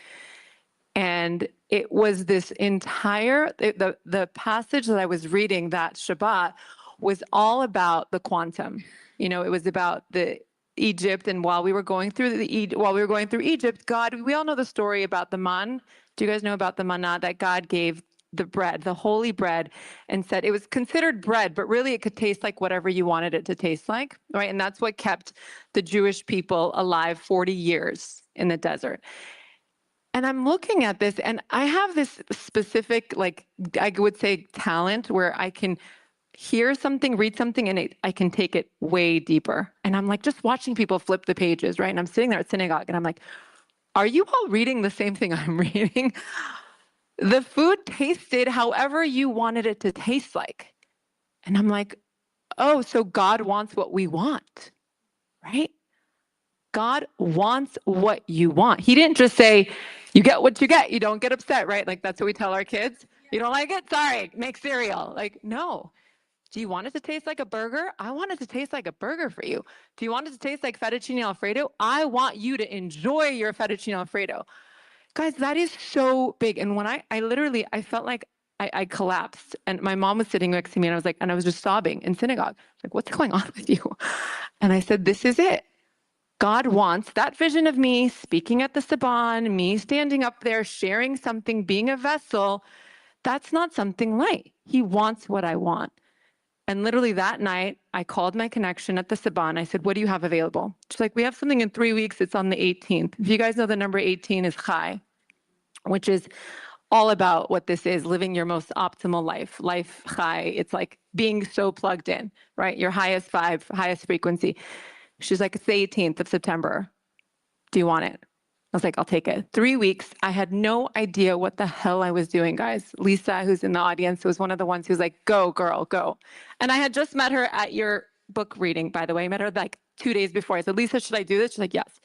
And it was this entire, the passage that I was reading that Shabbat was all about the quantum. It was about the Egypt. And while we were going through Egypt, God, we all know the story about the man. Do you guys know about the manna that God gave the bread, the holy bread, and said it was considered bread, but really it could taste like whatever you wanted it to taste like, right? And that's what kept the Jewish people alive 40 years in the desert. And I'm looking at this and I have this specific, like, I would say talent where I can hear something, read something, and I can take it way deeper. And I'm like just watching people flip the pages, right? And I'm sitting there at synagogue and I'm like, are you all reading the same thing I'm reading? The food tasted however you wanted it to taste like. And I'm like, oh, so God wants what we want, right? God wants what you want. He didn't just say, you get what you get. You don't get upset, right? Like that's what we tell our kids. You don't like it? Sorry, make cereal. Like, no. Do you want it to taste like a burger? I want it to taste like a burger for you. Do you want it to taste like fettuccine Alfredo? I want you to enjoy your fettuccine Alfredo. Guys, that is so big. And when I literally, I felt like I collapsed and my mom was sitting next to me and I was just sobbing in synagogue. Like, what's going on with you? And I said, this is it. God wants that vision of me speaking at the Saban, me standing up there, sharing something, being a vessel. That's not something light. He wants what I want. And literally that night, I called my connection at the Saban. I said, what do you have available? She's like, we have something in 3 weeks. It's on the 18th. If you guys know, the number 18 is Chai, which is all about what this is, living your most optimal life. Life Chai, it's like being so plugged in, right? Your highest vibe, highest frequency. She's like, it's the 18th of September. Do you want it? I was like, I'll take it. 3 weeks. I had no idea what the hell I was doing, guys. Lisa, who's in the audience, was one of the ones who was like, go, girl, go. And I had just met her at your book reading, by the way. I met her like 2 days before. I said, Lisa, should I do this? She's like, yes.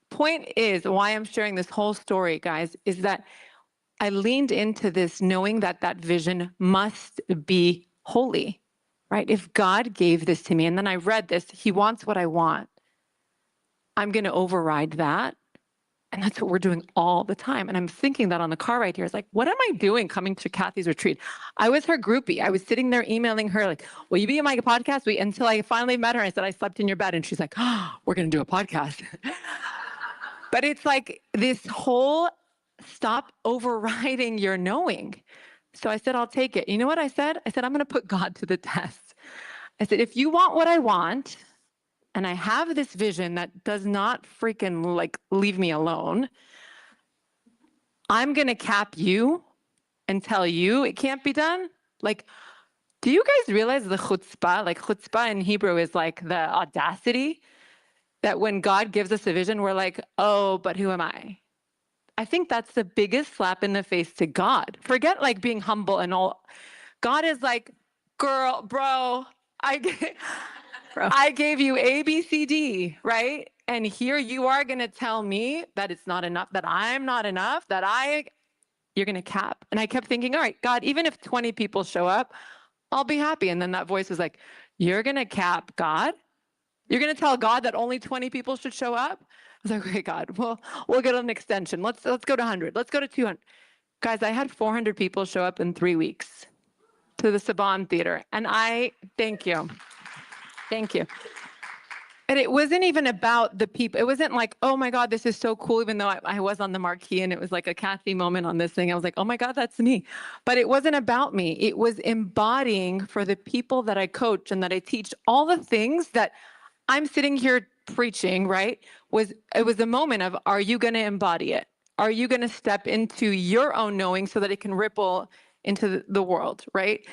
Point is, why I'm sharing this whole story, guys, is that I leaned into this knowing that that vision must be holy, right? If God gave this to me, and then I read this, he wants what I want. I'm going to override that. And that's what we're doing all the time. And I'm thinking that on the car right here. It's like, what am I doing coming to Cathy's retreat? I was her groupie. I was sitting there emailing her like, will you be on my podcast? Until I finally met her. I said, I slept in your bed. And she's like, oh, we're going to do a podcast. But it's like this whole stop overriding your knowing. So I said, I'll take it. You know what I said? I said, I'm going to put God to the test. I said, if you want what I want, and I have this vision that does not freaking like leave me alone, I'm going to cap you and tell you it can't be done. Like, do you guys realize the chutzpah? Like chutzpah in Hebrew is like the audacity that when God gives us a vision, we're like, oh, but who am I? I think that's the biggest slap in the face to God. Forget like being humble and all. God is like, girl, bro, I gave you A, B, C, D, right? And here you are going to tell me that it's not enough, that I'm not enough, you're going to cap. And I kept thinking, all right, God, even if 20 people show up, I'll be happy. And then that voice was like, you're going to cap God? You're going to tell God that only 20 people should show up? I was like, okay, God, well, we'll get an extension. Let's go to 100. Let's go to 200. Guys, I had 400 people show up in 3 weeks to the Saban Theater. And thank you. Thank you. And it wasn't even about the people. It wasn't like, oh my God, this is so cool, even though I was on the marquee and it was like a Cathy moment on this thing. I was like, oh my God, that's me. But it wasn't about me. It was embodying for the people that I coach and that I teach all the things that I'm sitting here preaching, right? It was a moment of, are you going to embody it? Are you going to step into your own knowing so that it can ripple into the world, right?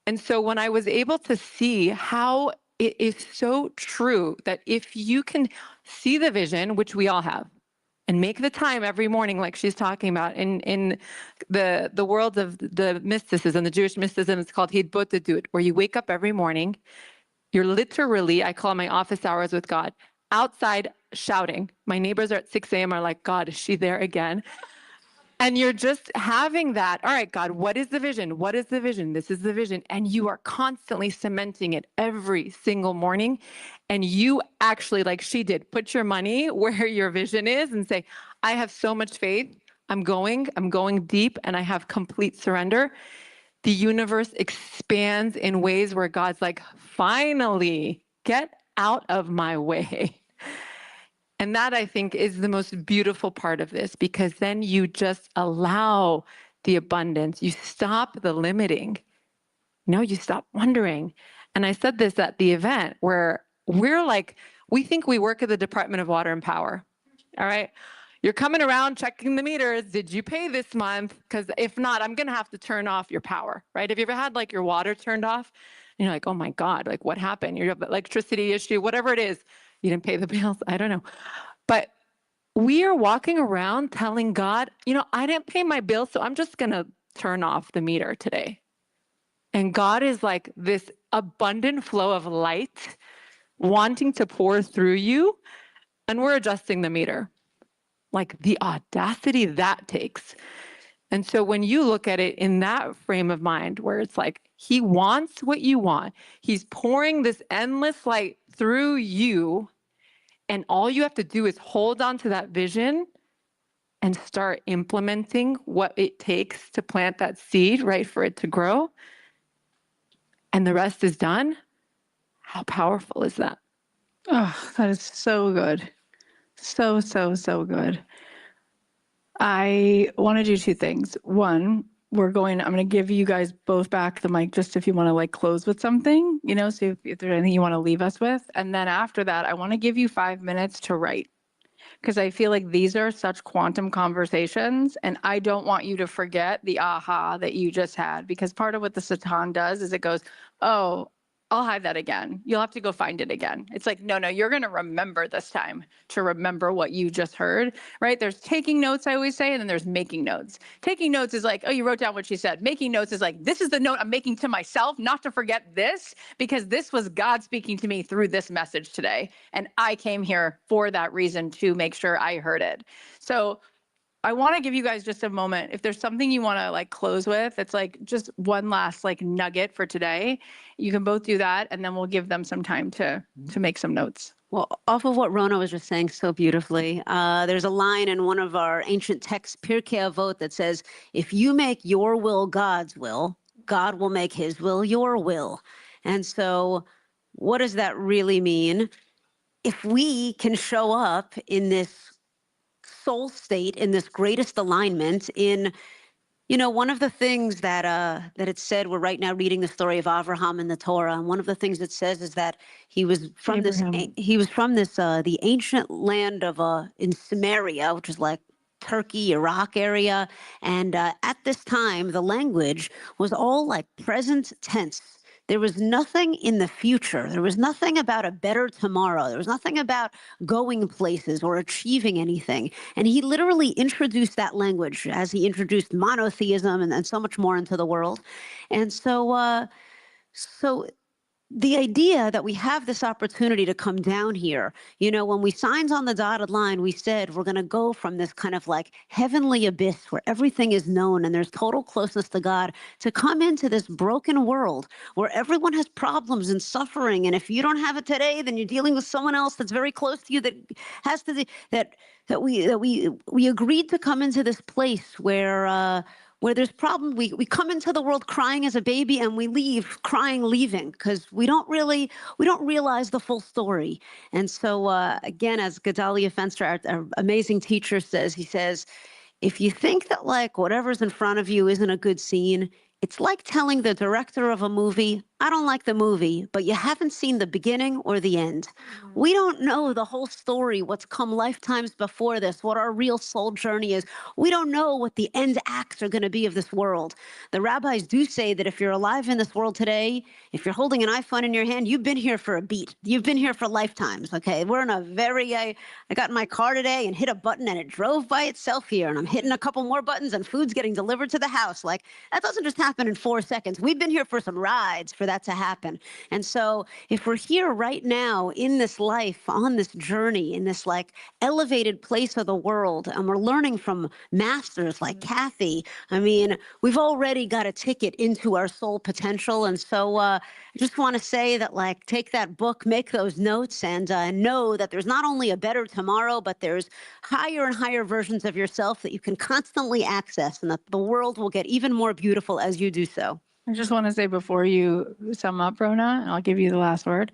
And so when I was able to see how it is so true that if you can see the vision, which we all have, and make the time every morning, like she's talking about, in the world of the mysticism, the Jewish mysticism, it's called Hidbotadut, where you wake up every morning, you're literally, I call my office hours with God, outside shouting. My neighbors are at 6 a.m. are like, God, is she there again? And you're just having that, all right, God, what is the vision? What is the vision? This is the vision. And you are constantly cementing it every single morning. And you actually, like she did, put your money where your vision is and say, I have so much faith. I'm going deep, and I have complete surrender. The universe expands in ways where God's like, finally, get out of my way. And that, I think, is the most beautiful part of this, because then you just allow the abundance. You stop the limiting. You stop wondering. And I said this at the event where we're like, we think we work at the Department of Water and Power. All right. You're coming around checking the meters. Did you pay this month? Because if not, I'm going to have to turn off your power, right? Have you ever had like your water turned off? And you're like, oh my God, like what happened? You have an electricity issue, whatever it is. You didn't pay the bills. I don't know. But we are walking around telling God, I didn't pay my bill, so I'm just going to turn off the meter today. And God is like this abundant flow of light wanting to pour through you, and we're adjusting the meter. Like the audacity that takes. And so when you look at it in that frame of mind, where it's like, he wants what you want, he's pouring this endless light through you, and all you have to do is hold on to that vision and start implementing what it takes to plant that seed, right, for it to grow. And the rest is done. How powerful is that? Oh, that is so good. So, so, so good. I want to do two things. One, I'm going to give you guys both back the mic just if you want to like close with something, so if there's anything you want to leave us with. And then after that, I want to give you 5 minutes to write, because I feel like these are such quantum conversations, and I don't want you to forget the aha that you just had, because part of what the Satan does is it goes, oh, I'll hide that again. You'll have to go find it again. It's like, no, you're going to remember this time to remember what you just heard, right? There's taking notes, I always say, and then there's making notes. Taking notes is like, oh, you wrote down what she said. Making notes is like, this is the note I'm making to myself, not to forget this, because this was God speaking to me through this message today. And I came here for that reason, to make sure I heard it. So I want to give you guys just a moment. If there's something you want to like close with, it's like just one last like nugget for today. You can both do that, and then we'll give them some time to make some notes. Well, off of what Rona was just saying so beautifully, there's a line in one of our ancient texts, Pirkei Avot, that says, if you make your will God's will, God will make his will your will. And so what does that really mean? If we can show up in this soul state, in this greatest alignment, in one of the things that it said, we're right now reading the story of Abraham in the Torah, and one of the things it says is that he was from the ancient land of in Samaria, which is like Turkey, Iraq area, and at this time the language was all like present tense. There was nothing in the future. There was nothing about a better tomorrow. There was nothing about going places or achieving anything. And he literally introduced that language as he introduced monotheism and so much more into the world. And so the idea that we have this opportunity to come down here, when we signed on the dotted line, we said we're going to go from this kind of like heavenly abyss where everything is known and there's total closeness to God, to come into this broken world where everyone has problems and suffering. And if you don't have it today, then you're dealing with someone else that's very close to you that has to, that we agreed to come into this place where where there's problem, we come into the world crying as a baby and we leave crying leaving because we don't realize the full story. And so again, as Gedalia Fenster, our amazing teacher, says, he says, if you think that like whatever's in front of you isn't a good scene, it's like telling the director of a movie, I don't like the movie, but you haven't seen the beginning or the end. We don't know the whole story, what's come lifetimes before this, what our real soul journey is. We don't know what the end acts are going to be of this world. The rabbis do say that if you're alive in this world today, if you're holding an iPhone in your hand, you've been here for a beat. You've been here for lifetimes, okay? We're in a very, I got in my car today and hit a button and it drove by itself here, and I'm hitting a couple more buttons and food's getting delivered to the house. Like, that doesn't just happen in 4 seconds. We've been here for some rides for that to happen. And so if we're here right now in this life, on this journey, in this like elevated place of the world, and we're learning from masters like Cathy, I mean, we've already got a ticket into our soul potential. And so I just want to say that, like, take that book, make those notes, and know that there's not only a better tomorrow, but there's higher and higher versions of yourself that you can constantly access, and that the world will get even more beautiful as you do so. I just want to say before you sum up, Rona, and I'll give you the last word.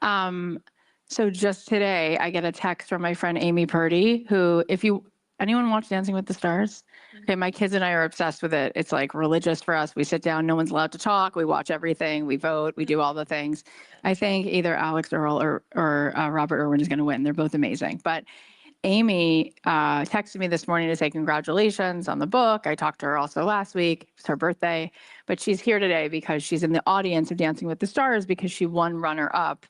So just today, I get a text from my friend Amy Purdy, who, anyone watch Dancing with the Stars? Okay, my kids and I are obsessed with it. It's like religious for us. We sit down, no one's allowed to talk. We watch everything. We vote. We do all the things. I think either Alex Earl or Robert Irwin is going to win. They're both amazing. But Amy texted me this morning to say congratulations on the book. I talked to her also last week. It's her birthday. But she's here today because she's in the audience of Dancing with the Stars because she won runner-up.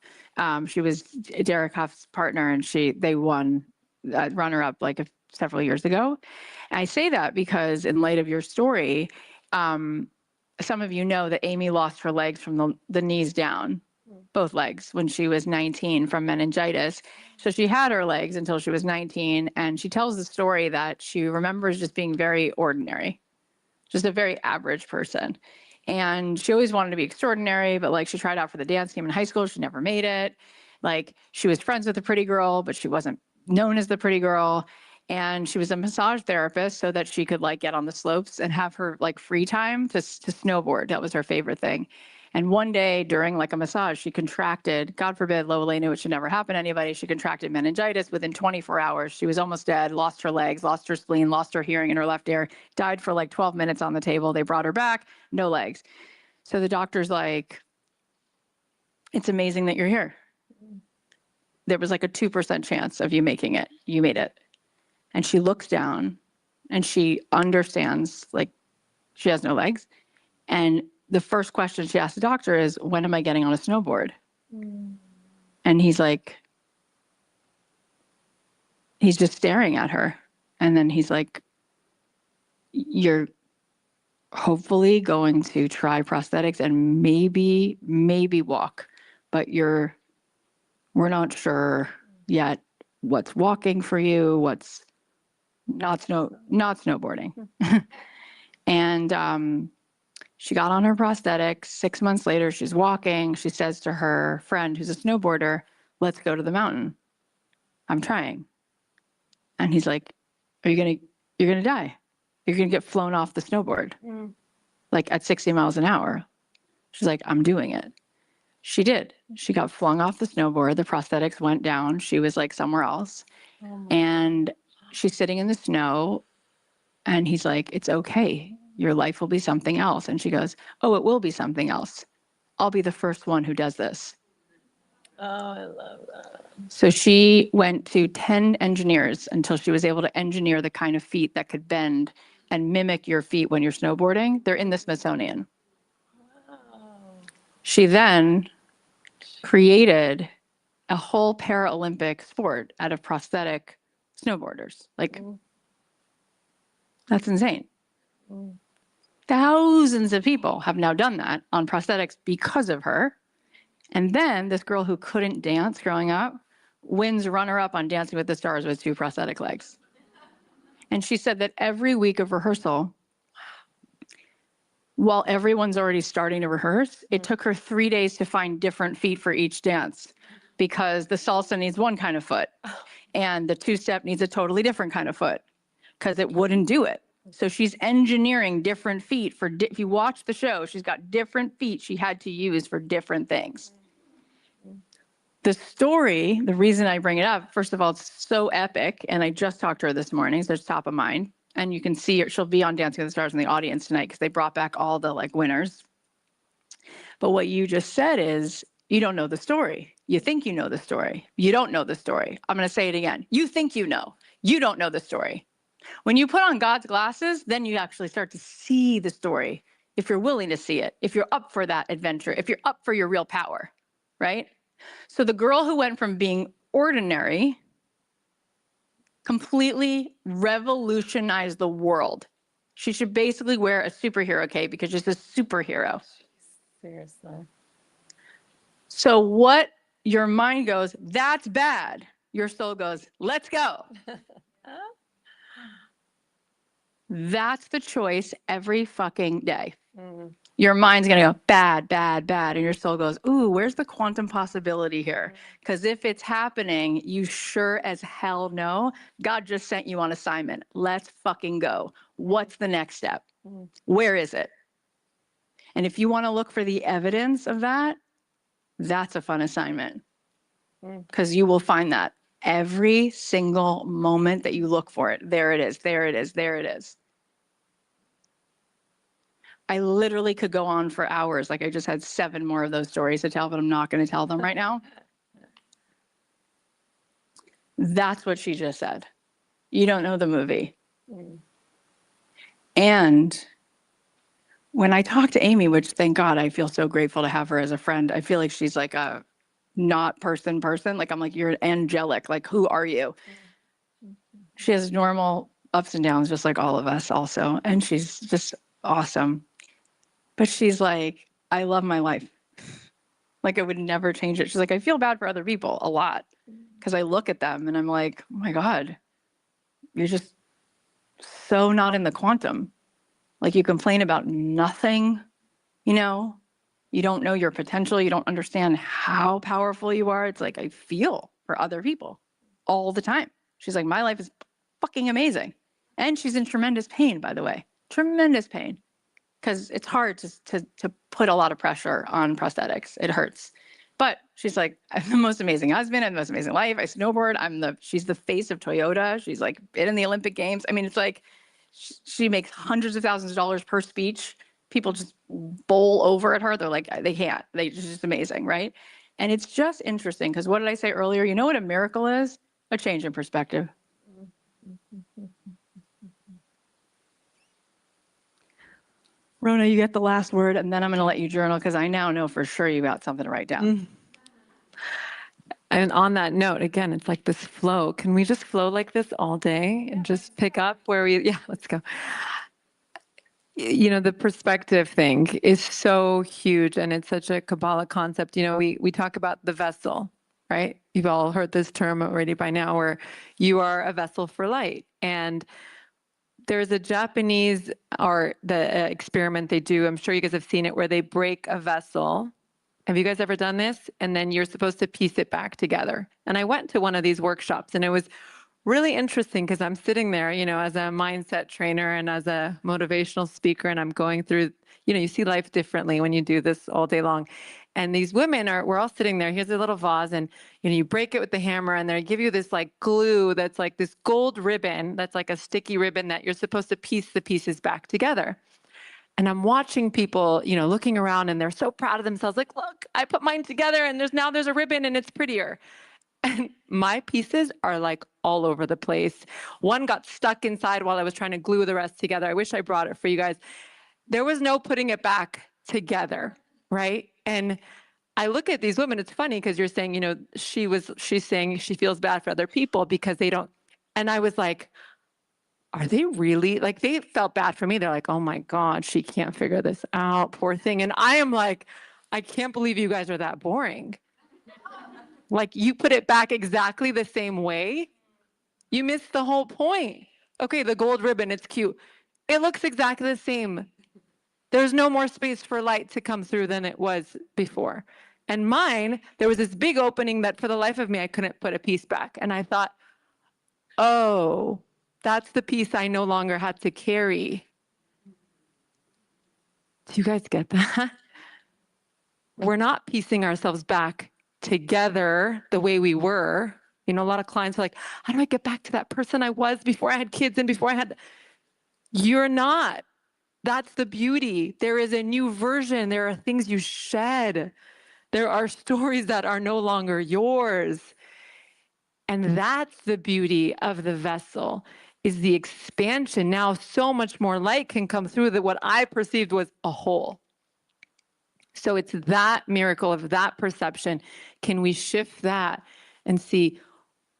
She was Derek Huff's partner, and they won runner-up like several years ago. And I say that because in light of your story, some of you know that Amy lost her legs from the knees down, both legs, when she was 19 from meningitis. So she had her legs until she was 19. And she tells the story that she remembers just being very ordinary, just a very average person. And she always wanted to be extraordinary, but like she tried out for the dance team in high school. She never made it. Like, she was friends with a pretty girl, but she wasn't known as the pretty girl. And she was a massage therapist so that she could like get on the slopes and have her like free time to snowboard. That was her favorite thing. And one day during like a massage, she contracted, God forbid, Lola knew it should never happen to anybody. She contracted meningitis within 24 hours. She was almost dead, lost her legs, lost her spleen, lost her hearing in her left ear, died for like 12 minutes on the table. They brought her back, no legs. So the doctor's like, it's amazing that you're here. There was like a 2% chance of you making it. You made it. And she looks down and she understands, like, she has no legs. And the first question she asked the doctor is, when am I getting on a snowboard? And he's like, he's just staring at her. And then he's like, you're hopefully going to try prosthetics and maybe walk, but we're not sure yet what's walking for you, what's not snowboarding. And she got on her prosthetics. 6 months later, she's walking. She says to her friend, who's a snowboarder, let's go to the mountain. I'm trying. And he's like, you're going to die. You're going to get flown off the snowboard, like at 60 miles an hour. She's like, I'm doing it. She did. She got flung off the snowboard. The prosthetics went down. She was like somewhere else. And she's sitting in the snow. And he's like, it's okay. Your life will be something else. And she goes, oh, it will be something else. I'll be the first one who does this. Oh, I love that. So she went to 10 engineers until she was able to engineer the kind of feet that could bend and mimic your feet when you're snowboarding. They're in the Smithsonian. Wow. She then created a whole Paralympic sport out of prosthetic snowboarders. Like, that's insane. Thousands of people have now done that on prosthetics because of her. And then this girl who couldn't dance growing up wins runner-up on Dancing with the Stars with 2 prosthetic legs. And she said that every week of rehearsal, while everyone's already starting to rehearse, it took her 3 days to find different feet for each dance, because the salsa needs one kind of foot and the 2-step needs a totally different kind of foot because it wouldn't do it. So she's engineering different feet for, if you watch the show, she's got different feet she had to use for different things. The story, the reason I bring it up, first of all, it's so epic. And I just talked to her this morning, so it's top of mind. And you can see her, she'll be on Dancing with the Stars in the audience tonight because they brought back all the like winners. But what you just said is, you don't know the story. You think you know the story. You don't know the story. I'm going to say it again. You think you know. You don't know the story. When you put on God's glasses, then you actually start to see the story. If you're willing to see it, if you're up for that adventure, if you're up for your real power, right? So the girl who went from being ordinary completely revolutionized the world. She should basically wear a superhero cape because she's a superhero. Seriously. So what your mind goes, that's bad. Your soul goes, let's go. That's the choice every fucking day. Your mind's going to go bad, bad, bad. And your soul goes, ooh, where's the quantum possibility here? Because if it's happening, you sure as hell know God just sent you on assignment. Let's fucking go. What's the next step? Where is it? And if you want to look for the evidence of that, that's a fun assignment. Because you will find that every single moment that you look for it. There it is, there it is, there it is. I literally could go on for hours. Like I just had 7 more of those stories to tell, but I'm not going to tell them right now. That's what she just said. You don't know the movie. And when I talk to Amy, which thank God, I feel so grateful to have her as a friend. I feel like she's like a not person. Like I'm like, you're angelic. Like, who are you? She has normal ups and downs, just like all of us also. And she's just awesome. But she's like, I love my life. Like I would never change it. She's like, I feel bad for other people a lot because I look at them and I'm like, oh my God, you're just so not in the quantum. Like you complain about nothing, you know, you don't know your potential. You don't understand how powerful you are. It's like, I feel for other people all the time. She's like, my life is fucking amazing. And she's in tremendous pain, by the way, tremendous pain. Because it's hard to put a lot of pressure on prosthetics. It hurts. But she's like, I have the most amazing husband, I have the most amazing life. I snowboard. She's the face of Toyota. She's like been in the Olympic Games. I mean, it's like she makes hundreds of thousands of dollars per speech. People just bowl over at her. They're like, they can't. It's just amazing, right? And it's just interesting because what did I say earlier? You know what a miracle is? A change in perspective. Rona, you get the last word, and then I'm going to let you journal because I now know for sure you got something to write down. And on that note, again, it's like this flow. Can we just flow like this all day and just pick up where let's go. You know, the perspective thing is so huge and it's such a Kabbalah concept. You know, we talk about the vessel, right? You've all heard this term already by now where you are a vessel for light. And there's a Japanese art, the experiment they do, I'm sure you guys have seen it, where they break a vessel. Have you guys ever done this? And then you're supposed to piece it back together. And I went to one of these workshops and it was really interesting because I'm sitting there, you know, as a mindset trainer and as a motivational speaker, and I'm going through, you know, you see life differently when you do this all day long. And these women we're all sitting there. Here's a little vase, and you know, you break it with the hammer, and they give you this like glue that's like this gold ribbon that's like a sticky ribbon that you're supposed to piece the pieces back together. And I'm watching people, you know, looking around, and they're so proud of themselves. Like, look, I put mine together, and there's a ribbon, and it's prettier. And my pieces are like all over the place. One got stuck inside while I was trying to glue the rest together. I wish I brought it for you guys. There was no putting it back together, right? And I look at these women, it's funny because you're saying, you know, she's saying she feels bad for other people because they don't, and I was like, are they really, like they felt bad for me. They're like, oh my God, she can't figure this out, poor thing. And I am like, I can't believe you guys are that boring. Like you put it back exactly the same way. You missed the whole point. Okay, the gold ribbon, it's cute. It looks exactly the same. There's no more space for light to come through than it was before. And mine, there was this big opening that for the life of me, I couldn't put a piece back. And I thought, oh, That's the piece I no longer had to carry. Do you guys get that? We're not piecing ourselves back together the way we were. You know, a lot of clients are like, how do I get back to that person I was before I had kids and before I had... You're not. That's the beauty. There is a new version. There are things you shed. There are stories that are no longer yours. And that's the beauty of the vessel, is the expansion. Now so much more light can come through that what I perceived was a hole. So it's that miracle of that perception. Can we shift that and see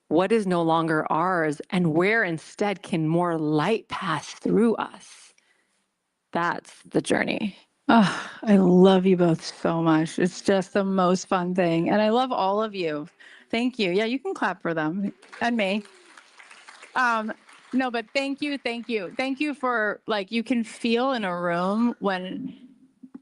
what is no longer ours and where instead can more light pass through us? That's the journey. Oh, I love you both so much. It's just the most fun thing. And I love all of you. Thank you. Yeah, you can clap for them and me. No, but thank you. Thank you. Thank you for, like, you can feel in a room when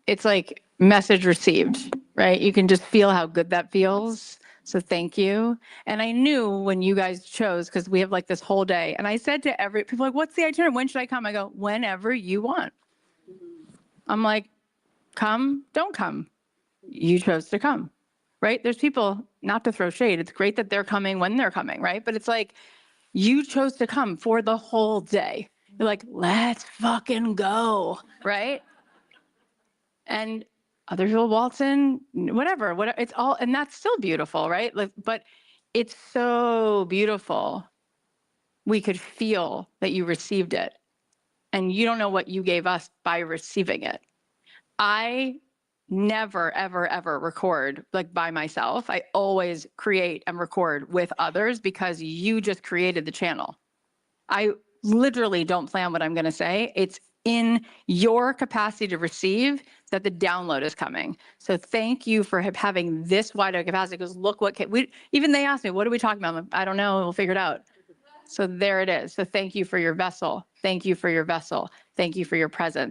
it's like message received, right? You can just feel how good that feels. So thank you. And I knew when you guys chose, because we have like this whole day, and I said to people like, what's the itinerary? When should I come? I go, whenever you want. I'm like, come, don't come. You chose to come, right? There's people, not to throw shade, it's great that they're coming when they're coming, right? But it's like, you chose to come for the whole day. You're like, let's fucking go, right? And other people waltz in, whatever, it's all, and that's still beautiful, right? Like, but it's so beautiful. We could feel that you received it, and you don't know what you gave us by receiving it. I never, ever, ever record like by myself. I always create and record with others because you just created the channel. I literally don't plan what I'm going to say. It's in your capacity to receive that the download is coming. So thank you for having this wide of capacity, because look what even they asked me, what are we talking about? I'm like, I don't know. We'll figure it out. So there it is. So thank you for your vessel. Thank you for your vessel. Thank you for your presence.